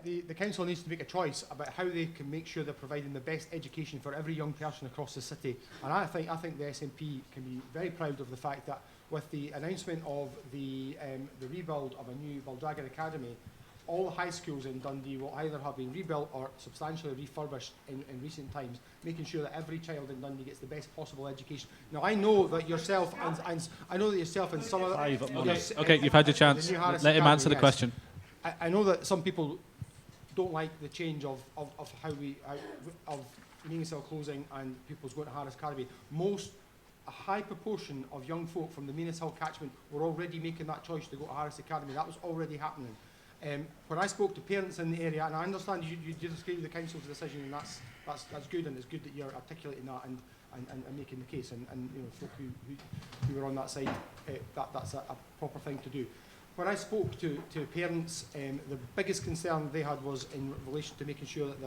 the council needs to make a choice about how they can make sure they're providing the best education for every young person across the city. And I think the SNP can be very proud of the fact that with the announcement of the rebuild of a new Baldragon Academy, all the high schools in Dundee will either have been rebuilt or substantially refurbished in recent times, making sure that every child in Dundee gets the best possible education. Now, I know that yourself and I know that yourself and some of the... Okay, you've had your chance. Let him answer the question. I know that some people don't like the change of Meanshill closing and pupils going to Harris Academy. A high proportion of young folk from the Meanshill catchment were already making that choice to go to Harris Academy. That was already happening. When I spoke to parents in the area, and I understand you disagree with the council's decision, and that's good, and it's good that you're articulating that and making the case, and you know, folk who were on that side, that's a proper thing to do. When I spoke to parents, the biggest concern they had was in relation to making sure that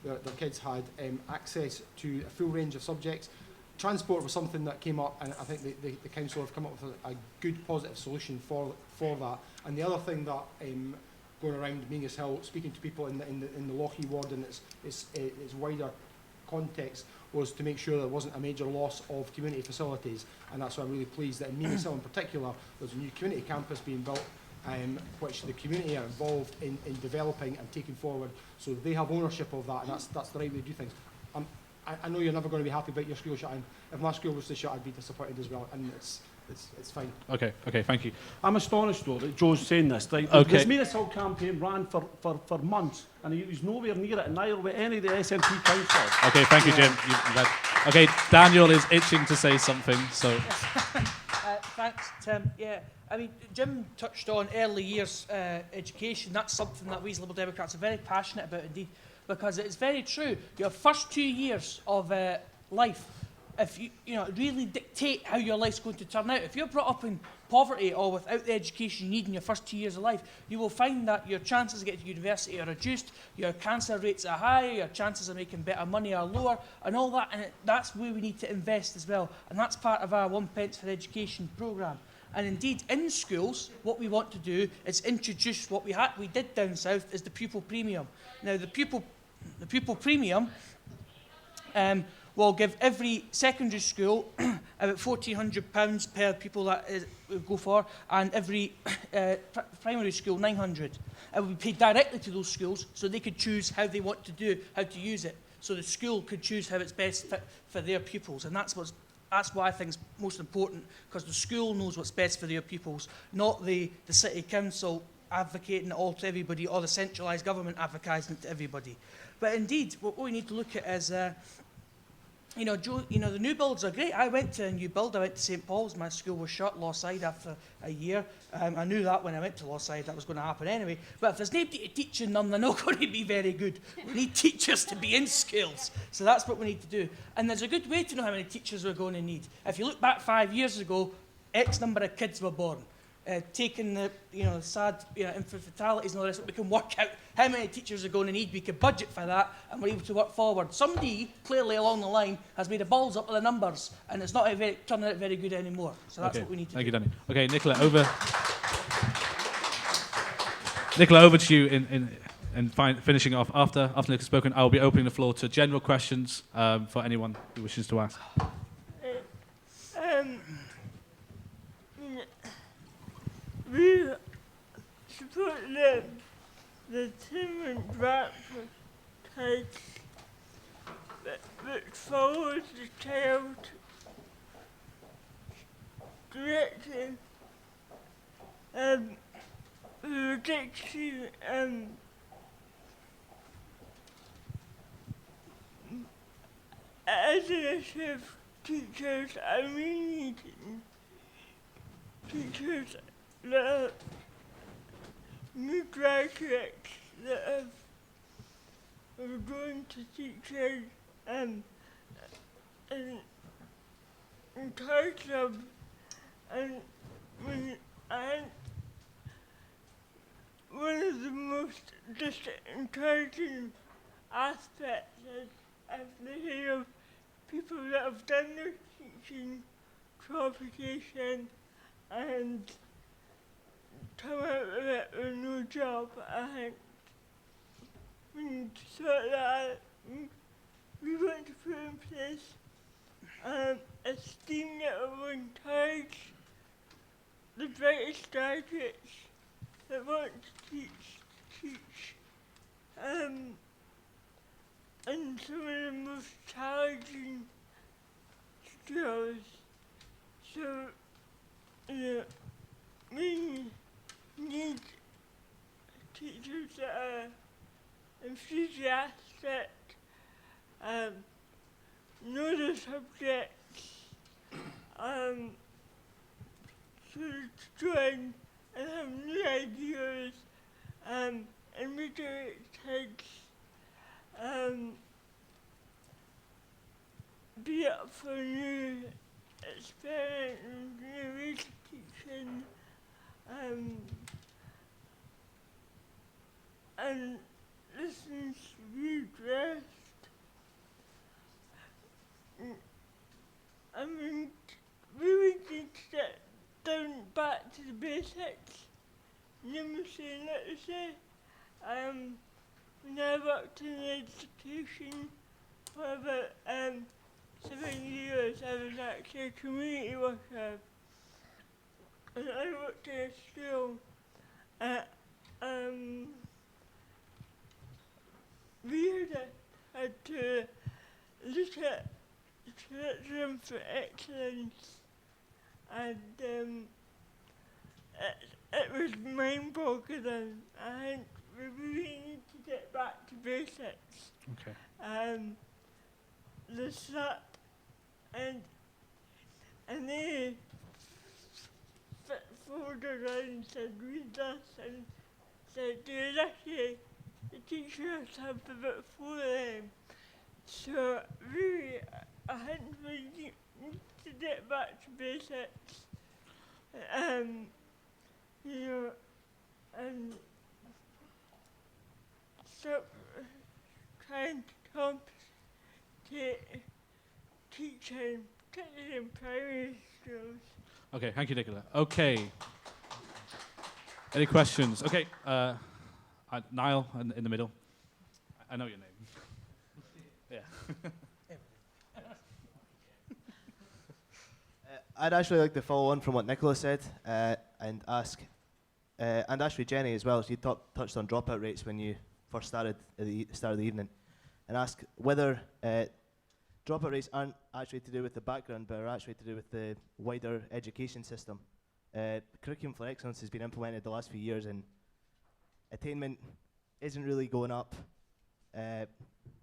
their kids had access to a full range of subjects. Transport was something that came up, and I think the council have come up with a good, positive solution for that. And the other thing that going around Meanshill, speaking to people in the Lochie ward and its wider context, was to make sure there wasn't a major loss of community facilities, and that's why I'm really pleased that in Meanishill in particular, there's a new community campus being built, which the community are involved in developing and taking forward, so they have ownership of that, and that's the right way to do things. I know you're never going to be happy about your school shutting. If my school was to shut, I'd be disappointed as well, and it's fine. Okay, thank you. I'm astonished though that Joe's saying this. Right? Okay. This Meanishill campaign ran for months, and he was nowhere near it, and neither were any of the SNP councillors. Okay, thank you, Jim. Okay, Daniel is itching to say something, so. Thanks, Tim. Yeah, I mean, Jim touched on early years education. That's something that we as Liberal Democrats are very passionate about indeed, because it's very true. Your first 2 years of life, if you really dictate how your life's going to turn out. If you're brought up in poverty or without the education you need in your first 2 years of life, you will find that your chances of getting to university are reduced, your cancer rates are higher, your chances of making better money are lower, and all that. And that's where we need to invest as well. And that's part of our 1 pence for education programme. And indeed, in schools, what we want to do is introduce what we did down south is the pupil premium. Now, the pupil premium will give every secondary school about £1,400 per pupil that we go for, and every primary school £900. It will be paid directly to those schools, so they could choose how they want to use it. So the school could choose how it's best fit for their pupils, and that's what I think is most important, because the school knows what's best for their pupils, not the city council advocating it all to everybody, or the centralised government advocating it to everybody. But indeed, what we need to look at is, Joe, the new builds are great. I went to a new build. I went to St Paul's. My school was shut, Lawside, after a year. I knew that when I went to Lawside that was going to happen anyway. But if there's nobody to teach in them, they're not going to be very good. We need teachers to be in schools. So that's what we need to do. And there's a good way to know how many teachers we're going to need. If you look back 5 years ago, X number of kids were born. Taking the sad infant fatalities and all this, we can work out how many teachers are going to need. We can budget for that, and we're able to work forward. Somebody clearly along the line has made a balls up with the numbers, and it's not turning out very good anymore. So that's what we need to do. Thank you, Danny. Okay, Nicola, over to you in finishing off. After Nicola's spoken, I will be opening the floor to general questions for anyone who wishes to ask. We support the Timon breakfast tax which follows the child directive reduction as an issue of teachers are really needing teachers that new graduates that are going to teachers and encourage them, and one of the most encouraging aspects is if they hear of people that have done their teaching qualification and come out of it with no job. I think we need to sort that out. We want to put in place a scheme that will encourage the brightest graduates that want to teach in some of the most challenging skills. So, we need teachers that are enthusiastic, know the subjects, to join and have new ideas, and redirect kids, be up for new experiment and new ways of teaching, and listen to be addressed. I mean, really need to get down back to the basics. Numeracy and literacy. When I worked in education for about 7 years I was actually a community worker, and I worked in a school at we had to look at curriculum for excellence, and it was mind-boggling. I think we really need to get back to basics. Okay. The SAP and they folded around and said, read this, and said, you're lucky, the teachers have about 4 of them. So really, I think we need to get back to basics. You know, and stop trying to complicate teaching, particularly in primary schools. Okay, thank you, Nicola. Okay. Any questions? Okay, Niall in the middle. I know your name. Yeah. I'd actually like to follow on from what Nicola said and ask, and actually Jenny as well, you touched on dropout rates when you first started at the start of the evening, and ask whether dropout rates aren't actually to do with the background, but are actually to do with the wider education system. Curriculum for Excellence has been implemented the last few years, and attainment isn't really going up.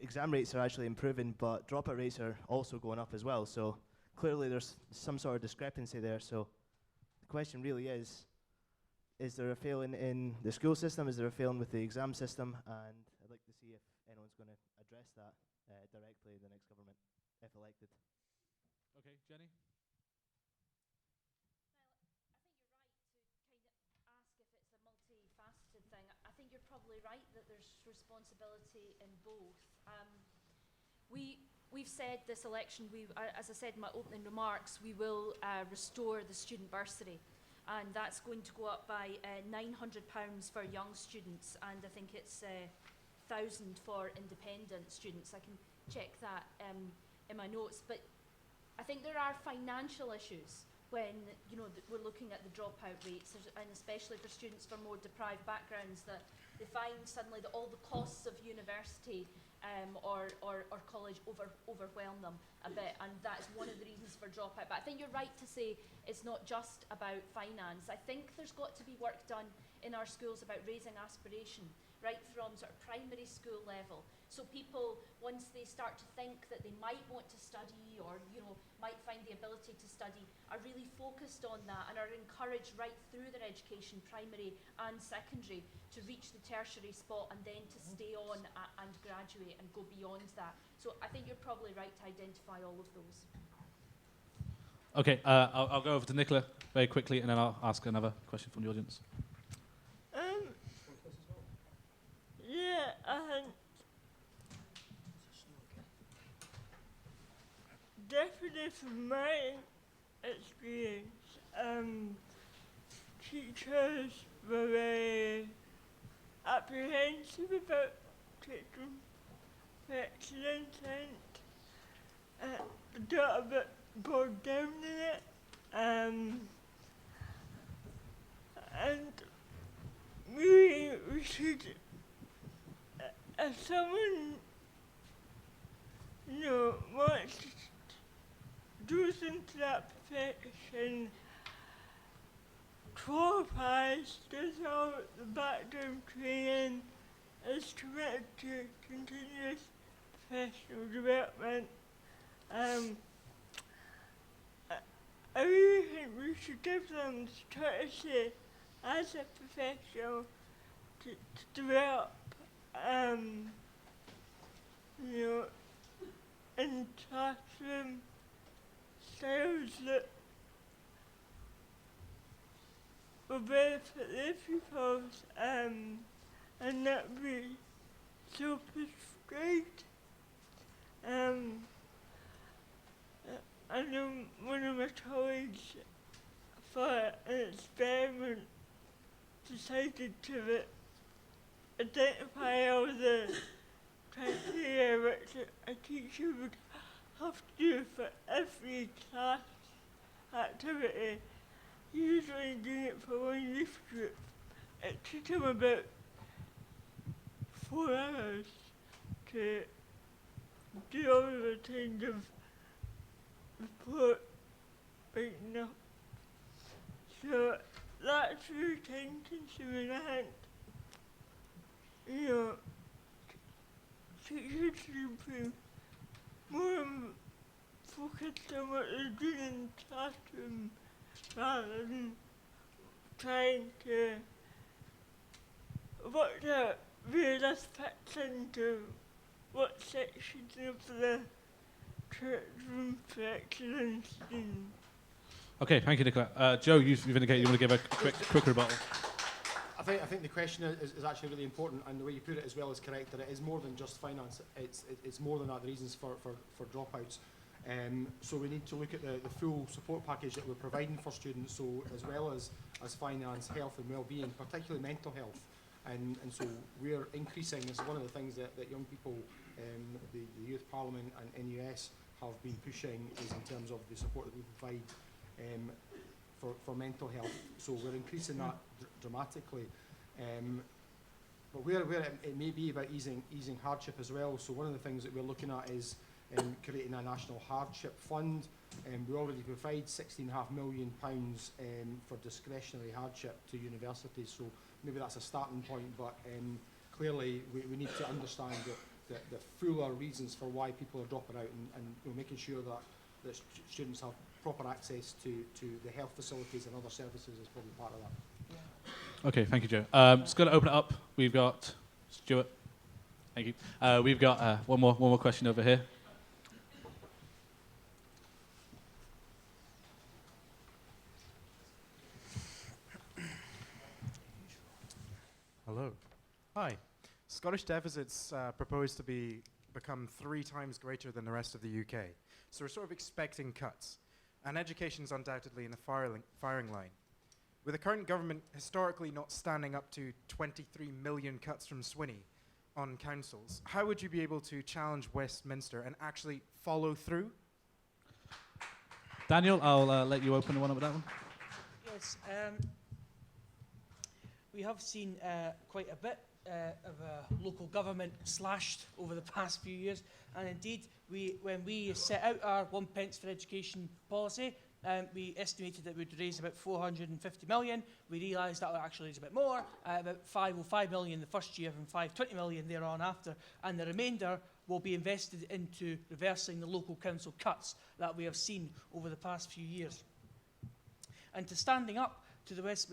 Exam rates are actually improving, but dropout rates are also going up as well. So clearly there's some sort of discrepancy there. So the question really is there a failing in the school system? Is there a failing with the exam system? And I'd like to see if anyone's going to address that directly in the next government, if elected. Okay, Jenny? Ask if it's a multifaceted thing. I think you're probably right that there's responsibility in both. We've said this election, as I said in my opening remarks, we will restore the student bursary, and that's going to go up by £900 for young students, and I think it's £1,000 for independent students. I can check that in my notes, but I think there are financial issues when we're looking at the dropout rates, and especially for students from more deprived backgrounds, that they find suddenly that all the costs of university or college overwhelm them a bit, and that's one of the reasons for dropout. But I think you're right to say it's not just about finance. I think there's got to be work done in our schools about raising aspiration, right from sort of primary school level. So people, once they start to think that they might want to study or might find the ability to study, are really focused on that and are encouraged right through their education, primary and secondary, to reach the tertiary spot and then to stay on and graduate and go beyond that. So I think you're probably right to identify all of those. Okay, I'll go over to Nicola very quickly, and then I'll ask another question from the audience. Definitely from my experience, teachers were very apprehensive about curriculum for excellence, and got a bit bogged down in it. And really, we should, if someone wants to goes into that profession, qualifies, does all the background training, is committed to continuous professional development. I really think we should give them the courtesy as a professional to develop, in classroom styles that will benefit their pupils, and not be so prescribed. I know one of my colleagues, for an experiment, decided to identify all the criteria which a teacher would have to do for every class activity. Usually doing it for one youth group, it took them about 4 hours to do all the kind of report writing up. So that's really time consuming. I think, you know, teachers should be more focused on what they're doing in the classroom rather than trying to work out various fits into what sections of the curriculum for excellence in. Okay, thank you, Nicola. Joe, you've indicated you want to give a quick rebuttal. I think the question is actually really important, and the way you put it as well is correct, that it is more than just finance. It's more than that, the reasons for dropouts. So we need to look at the full support package that we're providing for students, so as well as finance, health and well-being, particularly mental health. And so we're increasing, this is one of the things that young people, the Youth Parliament and NUS have been pushing, is in terms of the support that we provide for mental health. So we're increasing that dramatically. But where it may be about easing hardship as well. So one of the things that we're looking at is creating a national hardship fund. We already provide £16.5 million for discretionary hardship to universities. So maybe that's a starting point, but clearly we need to understand the fuller reasons for why people are dropping out, and making sure that students have proper access to the health facilities and other services is probably part of that. Yeah. Okay, thank you, Joe. Just going to open it up. We've got Stuart. Thank you. We've got one more question over here. Hello. Hi. Scottish deficits proposed to become 3 times greater than the rest of the UK. So we're sort of expecting cuts. And education is undoubtedly in the firing line. With the current government historically not standing up to 23 million cuts from Swinney on councils, how would you be able to challenge Westminster and actually follow through? Daniel, I'll let you open the one up with that one. Yes, we have seen quite a bit of local government slashed over the past few years, and indeed, when we set out our 1 pence for education policy, we estimated that we'd raise about 450 million. We realised that would actually raise a bit more, about 505 million the first year and 520 million thereon after, and the remainder will be invested into reversing the local council cuts that we have seen over the past few years. And to standing up to the West,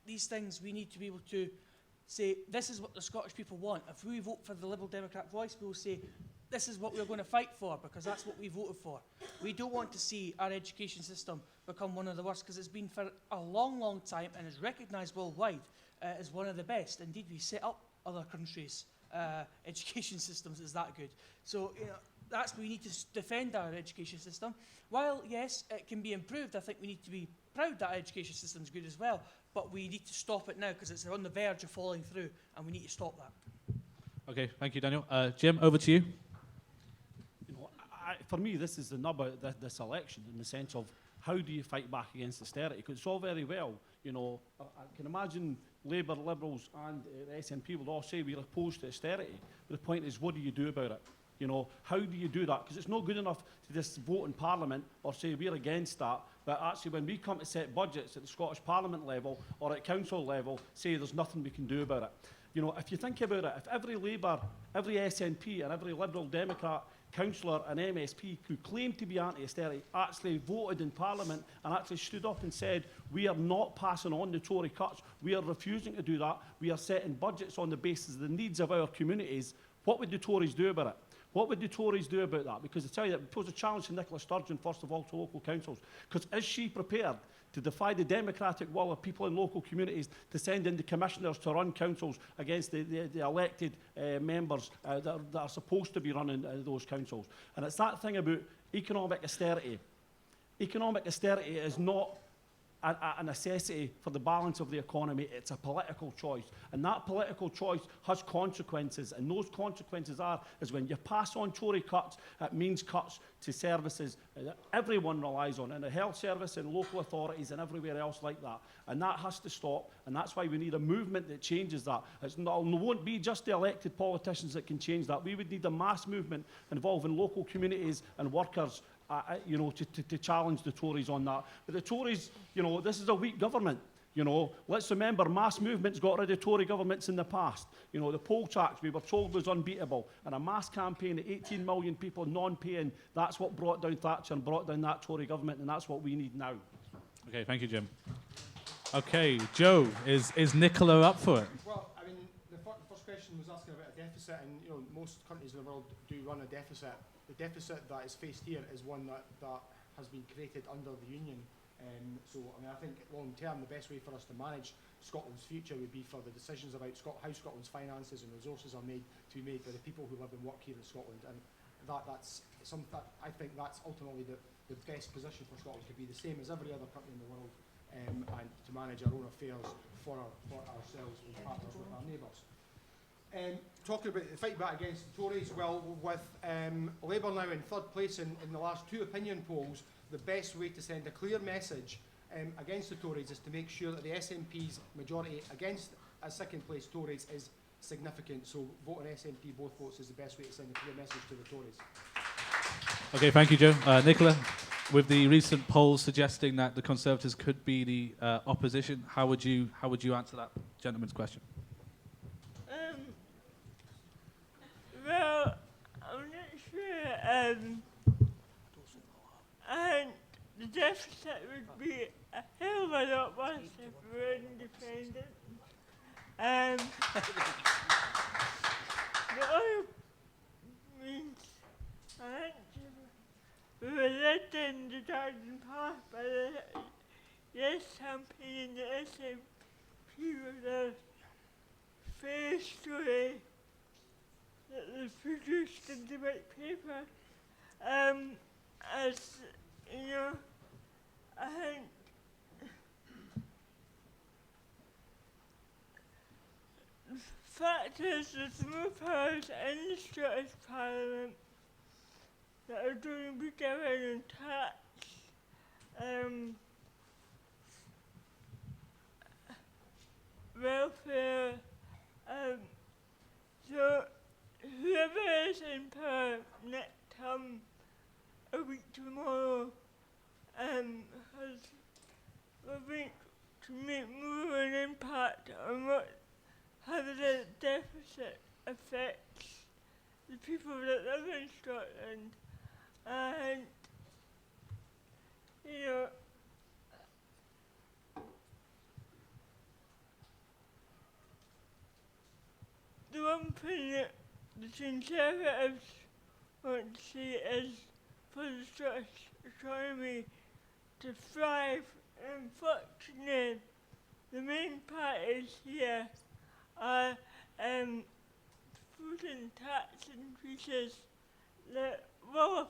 these things we need to be able to say, this is what the Scottish people want. If we vote for the Liberal Democrat voice, we'll say, this is what we're going to fight for, because that's what we voted for. We don't want to see our education system become one of the worst, because it's been for a long, long time and is recognised worldwide as one of the best. Indeed, we set up other countries' education systems as that good. So, that's we need to defend our education system. While, yes, it can be improved, I think we need to be proud that our education system is good as well, but we need to stop it now, because it's on the verge of falling through, and we need to stop that. Okay, thank you, Daniel. Jim, over to you. For me, this is the nub of this election, in the sense of how do you fight back against austerity? Because it's all very well, I can imagine Labour, Liberals and the SNP will all say we're opposed to austerity. But the point is, what do you do about it? How do you do that? Because it's not good enough to just vote in Parliament or say we're against that, but actually when we come to set budgets at the Scottish Parliament level or at council level, say there's nothing we can do about it. If you think about it, if every Labour, every SNP and every Liberal Democrat councillor and MSP who claimed to be anti-austerity actually voted in Parliament and actually stood up and said, we are not passing on the Tory cuts, we are refusing to do that, we are setting budgets on the basis of the needs of our communities, what would the Tories do about it? What would the Tories do about that? Because I tell you, it pose a challenge to Nicola Sturgeon, first of all, to local councils. Because is she prepared to defy the democratic will of people in local communities to send in the commissioners to run councils against the elected members that are supposed to be running those councils? And it's that thing about economic austerity. Economic austerity is not a necessity for the balance of the economy. It's a political choice, and that political choice has consequences, and those consequences is when you pass on Tory cuts, it means cuts to services that everyone relies on, in the health service and local authorities and everywhere else like that, and that has to stop, and that's why we need a movement that changes that. It won't be just the elected politicians that can change that. We would need a mass movement involving local communities and workers, you know, to challenge the Tories on that. But the Tories, you know, this is a weak government. You know, let's remember, mass movements got rid of Tory governments in the past. You know, the poll tax, we were told, was unbeatable. And a mass campaign of 18 million people non-paying, that's what brought down Thatcher and brought down that Tory government, and that's what we need now. Okay, thank you, Jim. Okay, Joe, is Nicola up for it? Well, I mean, the first question was asking about a deficit, and you know, most countries in the world do run a deficit. The deficit that is faced here is one that has been created under the Union. So, I mean, I think long term, the best way for us to manage Scotland's future would be for the decisions about how Scotland's finances and resources are made to be made by the people who live and work here in Scotland. And I think that's ultimately the best position for Scotland, to be the same as every other country in the world, and to manage our own affairs for ourselves and partners with our neighbours. Talking about the fight back against the Tories, well, with Labour now in third place in the last two opinion polls, the best way to send a clear message against the Tories is to make sure that the SNP's majority against a second place Tories is significant. So voting SNP both votes is the best way to send a clear message to the Tories. Okay, thank you, Joe. Nicola, with the recent polls suggesting that the Conservatives could be the opposition, how would you answer that gentleman's question? Well, I'm not sure. And the deficit would be a hell of a lot worse if we were independent. The other means, I think we were led in the garden path by the Yes campaign and the SNP with a fair story that they produced in the white paper. As you know, I think the fact is there's more powers in the Scottish Parliament that are going to be given tax, welfare, so whoever is in power next a week tomorrow will make to make more of an impact on how the deficit affects the people that live in Scotland. And you know, the one thing that the Conservatives want to see is for the Scottish economy to thrive and function. The main parties here are food and tax increases that will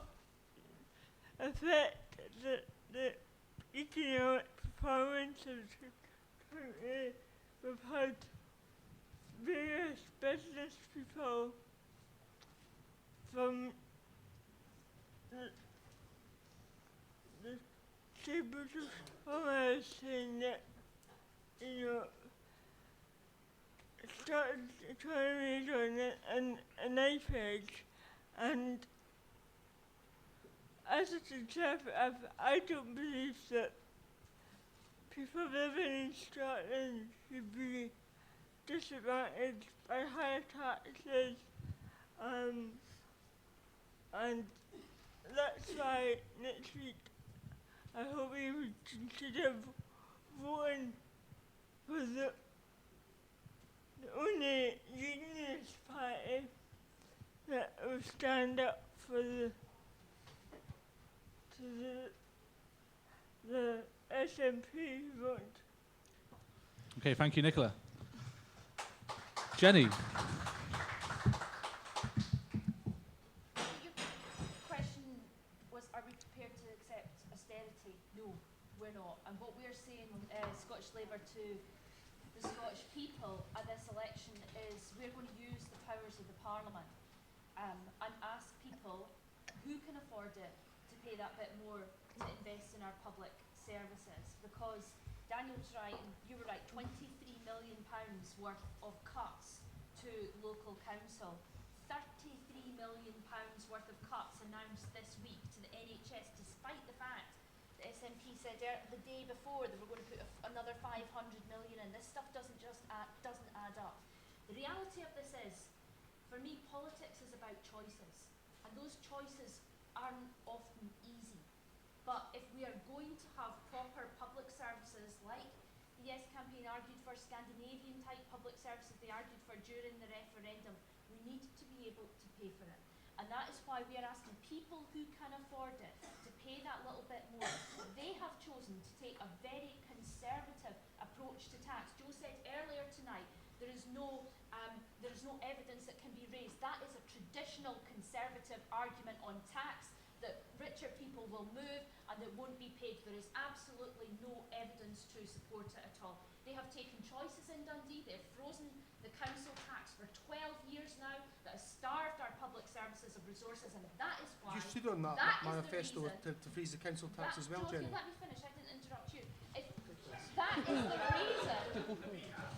affect the economic performance of the country. We've had various business people from the chambers of commerce saying that, you know, Scotland's economy is on a knife edge, and as a Conservative, I don't believe that people living in Scotland should be disadvantaged by higher taxes, and that's why next week I hope we would consider voting for the only unionist party that will stand up for the SNP vote. Okay, thank you, Nicola. Jenny. Your question was, are we prepared to accept austerity? No, we're not. And what we're saying, Scottish Labour, to the Scottish people at this election is we're going to use the powers of the Parliament and ask people who can afford it to pay that bit more to invest in our public services. Because Daniel's right, and you were right, £23 million worth of cuts to local council. £33 million worth of cuts announced this week to the NHS, despite the fact that SNP said the day before they were going to put another 500 million in. This stuff doesn't add up. The reality of this is, for me, politics is about choices, and those choices aren't often easy. But if we are going to have proper public services, like the Yes campaign argued for, Scandinavian type public services they argued for during the referendum, we need to be able to pay for it. And that is why we are asking people who can afford it to pay that little bit more. They have chosen to take a very conservative approach to tax. Joe said earlier tonight, there is no evidence that can be raised. That is a traditional conservative argument on tax, that richer people will move and that won't be paid. There is absolutely no evidence to support it at all. They have taken choices in Dundee. They've frozen the council tax for 12 years now. That has starved our public services of resources, and that is why... You stood on that manifesto to freeze the council tax as well, Jenny. Let me finish. I didn't interrupt you. That is the reason.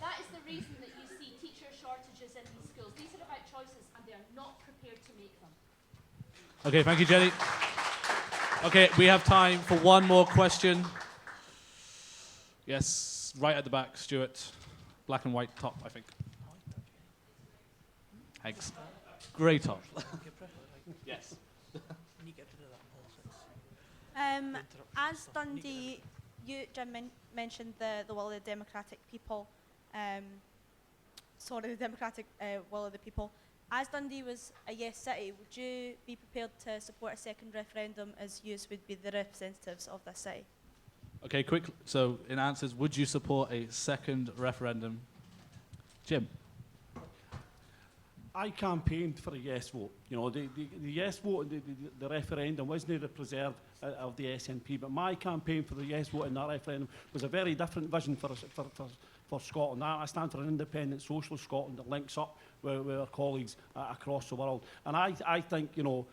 That is the reason that you see teacher shortages in these schools. These are about choices, and they are not prepared to make them. Okay, thank you, Jenny. Okay, we have time for one more question. Yes, right at the back, Stuart. Black and white top, I think. Thanks. Grey top. Yes. As Dundee, Jim mentioned the will of the democratic people. The democratic will of the people. As Dundee was a yes city, would you be prepared to support a second referendum, as you would be the representatives of the city? Okay, quick. So, in answers, would you support a second referendum? Jim? I campaigned for a yes vote. You know, the yes vote, the referendum wasn't the preserve of the SNP, but my campaign for the yes vote in that referendum was a very different vision for Scotland. I stand for an independent socialist Scotland that links up with our colleagues across the world. And I think, you know,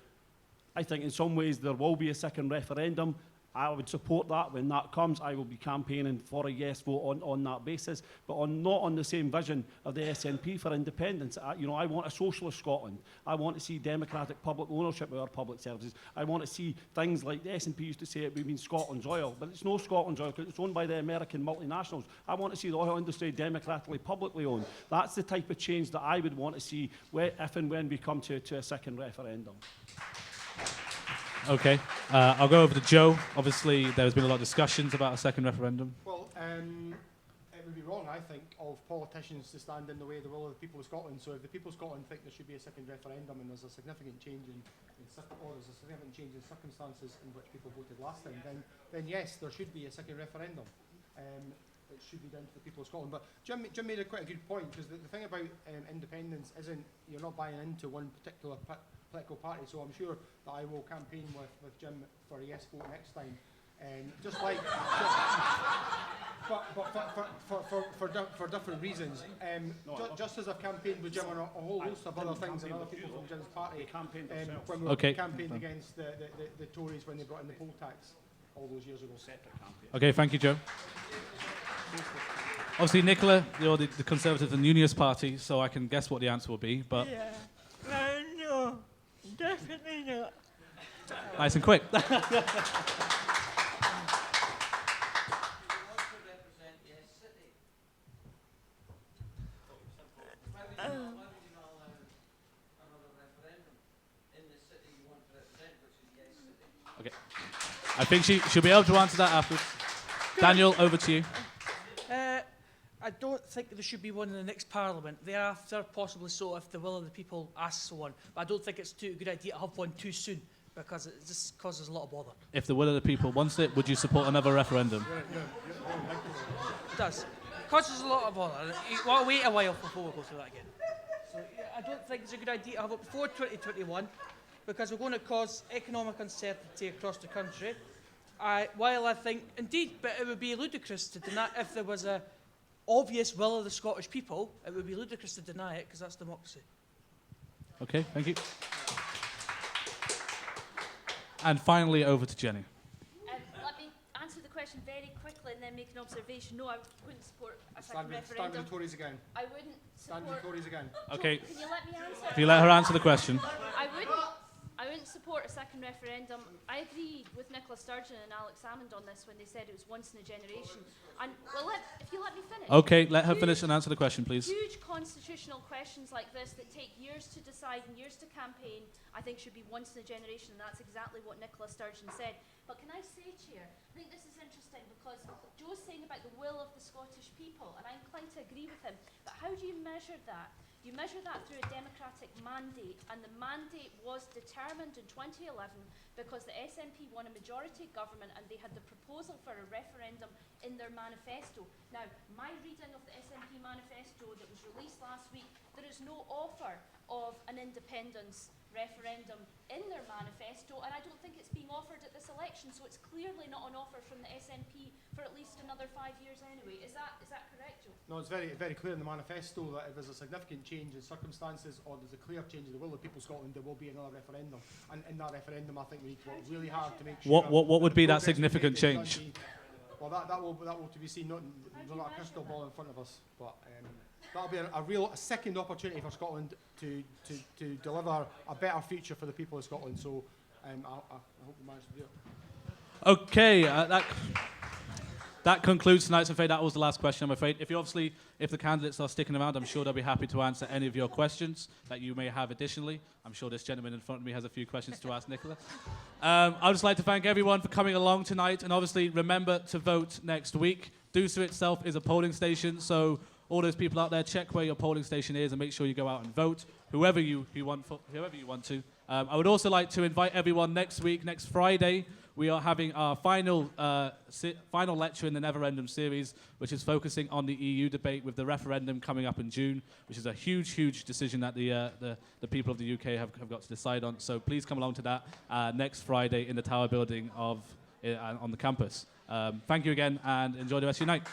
I think in some ways there will be a second referendum. I would support that when that comes. I will be campaigning for a yes vote on that basis, but not on the same vision of the SNP for independence. I want a socialist Scotland. I want to see democratic public ownership of our public services. I want to see things like the SNP used to say it would mean Scotland's oil, but it's no Scotland's oil because it's owned by the American multinationals. I want to see the oil industry democratically, publicly owned. That's the type of change that I would want to see if and when we come to a second referendum. Okay, I'll go over to Joe. Obviously, there's been a lot of discussions about a second referendum. Well, it would be wrong, I think, of politicians to stand in the way of the will of the people of Scotland. So if the people of Scotland think there should be a second referendum and there's a significant change in circumstances in which people voted last time, then yes, there should be a second referendum. It should be down to the people of Scotland. But Jim made quite a good point, because the thing about independence isn't you're not buying into one particular political party. So I'm sure that I will campaign with Jim for a yes vote next time. Just like, for different reasons. Just as I've campaigned with Jim on a whole host of other things and other people from Jim's party, when we campaigned against the Tories when they brought in the poll tax all those years ago. Okay, thank you, Joe. Obviously, Nicola, you're the Conservative and Unionist Party, so I can guess what the answer will be, but... Yeah. No, definitely not. Nice and quick. Okay. I think she'll be able to answer that afterwards. Daniel, over to you. I don't think there should be one in the next Parliament. Thereafter, possibly so, if the will of the people asks for one. But I don't think it's a good idea to have one too soon, because it just causes a lot of bother. If the will of the people wants it, would you support another referendum? It does. It causes a lot of bother. You want to wait a while before we go through that again. So yeah, I don't think it's a good idea to have it before 2021, because we're going to cause economic uncertainty across the country. while I think, indeed, but it would be ludicrous to deny, if there was a obvious will of the Scottish people, it would be ludicrous to deny it, because that's democracy. Okay, thank you. And finally, over to Jenny. Let me answer the question very quickly and then make an observation. No, I wouldn't support a second Stand with referendum. the Tories again. I wouldn't Stand with support... the Tories again. Okay, Can you let me answer? if you let her answer the question. I wouldn't support a second referendum. I agree with Nicola Sturgeon and Alex Salmond on this when they said it was once in a generation. And if you let me finish. Okay, let her finish and answer the question, please. Huge constitutional questions like this that take years to decide and years to campaign, I think should be once in a generation, and that's exactly what Nicola Sturgeon said. But can I say, Chair, I think this is interesting because Joe's saying about the will of the Scottish people, and I'm inclined to agree with him, but how do you measure that? You measure that through a democratic mandate, and the mandate was determined in 2011 because the SNP won a majority government and they had the proposal for a referendum in their manifesto. Now, my reading of the SNP manifesto that was released last week, there is no offer of an independence referendum in their manifesto, and I don't think it's being offered at this election, so it's clearly not an offer from the SNP for at least another 5 years anyway. Is that correct, Joe? No, it's very clear in the manifesto that if there's a significant change in circumstances or there's a clear change in the will of the people of Scotland, there will be another referendum. And in that referendum, I think we need to work really hard to make sure... What would be that progress we significant make in change? Dundee- Well, that will to be seen. Not a crystal ball in front of us, but that'll be a second opportunity for Scotland to deliver a better future for the people of Scotland. So I hope we manage to do it. Okay, that concludes tonight's. I'm afraid that was the last question. I'm afraid if the candidates are sticking around, I'm sure they'll be happy to answer any of your questions that you may have additionally. I'm sure this gentleman in front of me has a few questions to ask Nicola. I'd just like to thank everyone for coming along tonight, and obviously remember to vote next week. DUSA itself is a polling station, so all those people out there, check where your polling station is and make sure you go out and vote, whoever you want to. I would also like to invite everyone next week, next Friday. We are having our final lecture in the Neverendum series, which is focusing on the EU debate with the referendum coming up in June, which is a huge decision that the people of the UK have got to decide on. So please come along to that next Friday in the Tower building on the campus. Thank you again, and enjoy the rest of your night.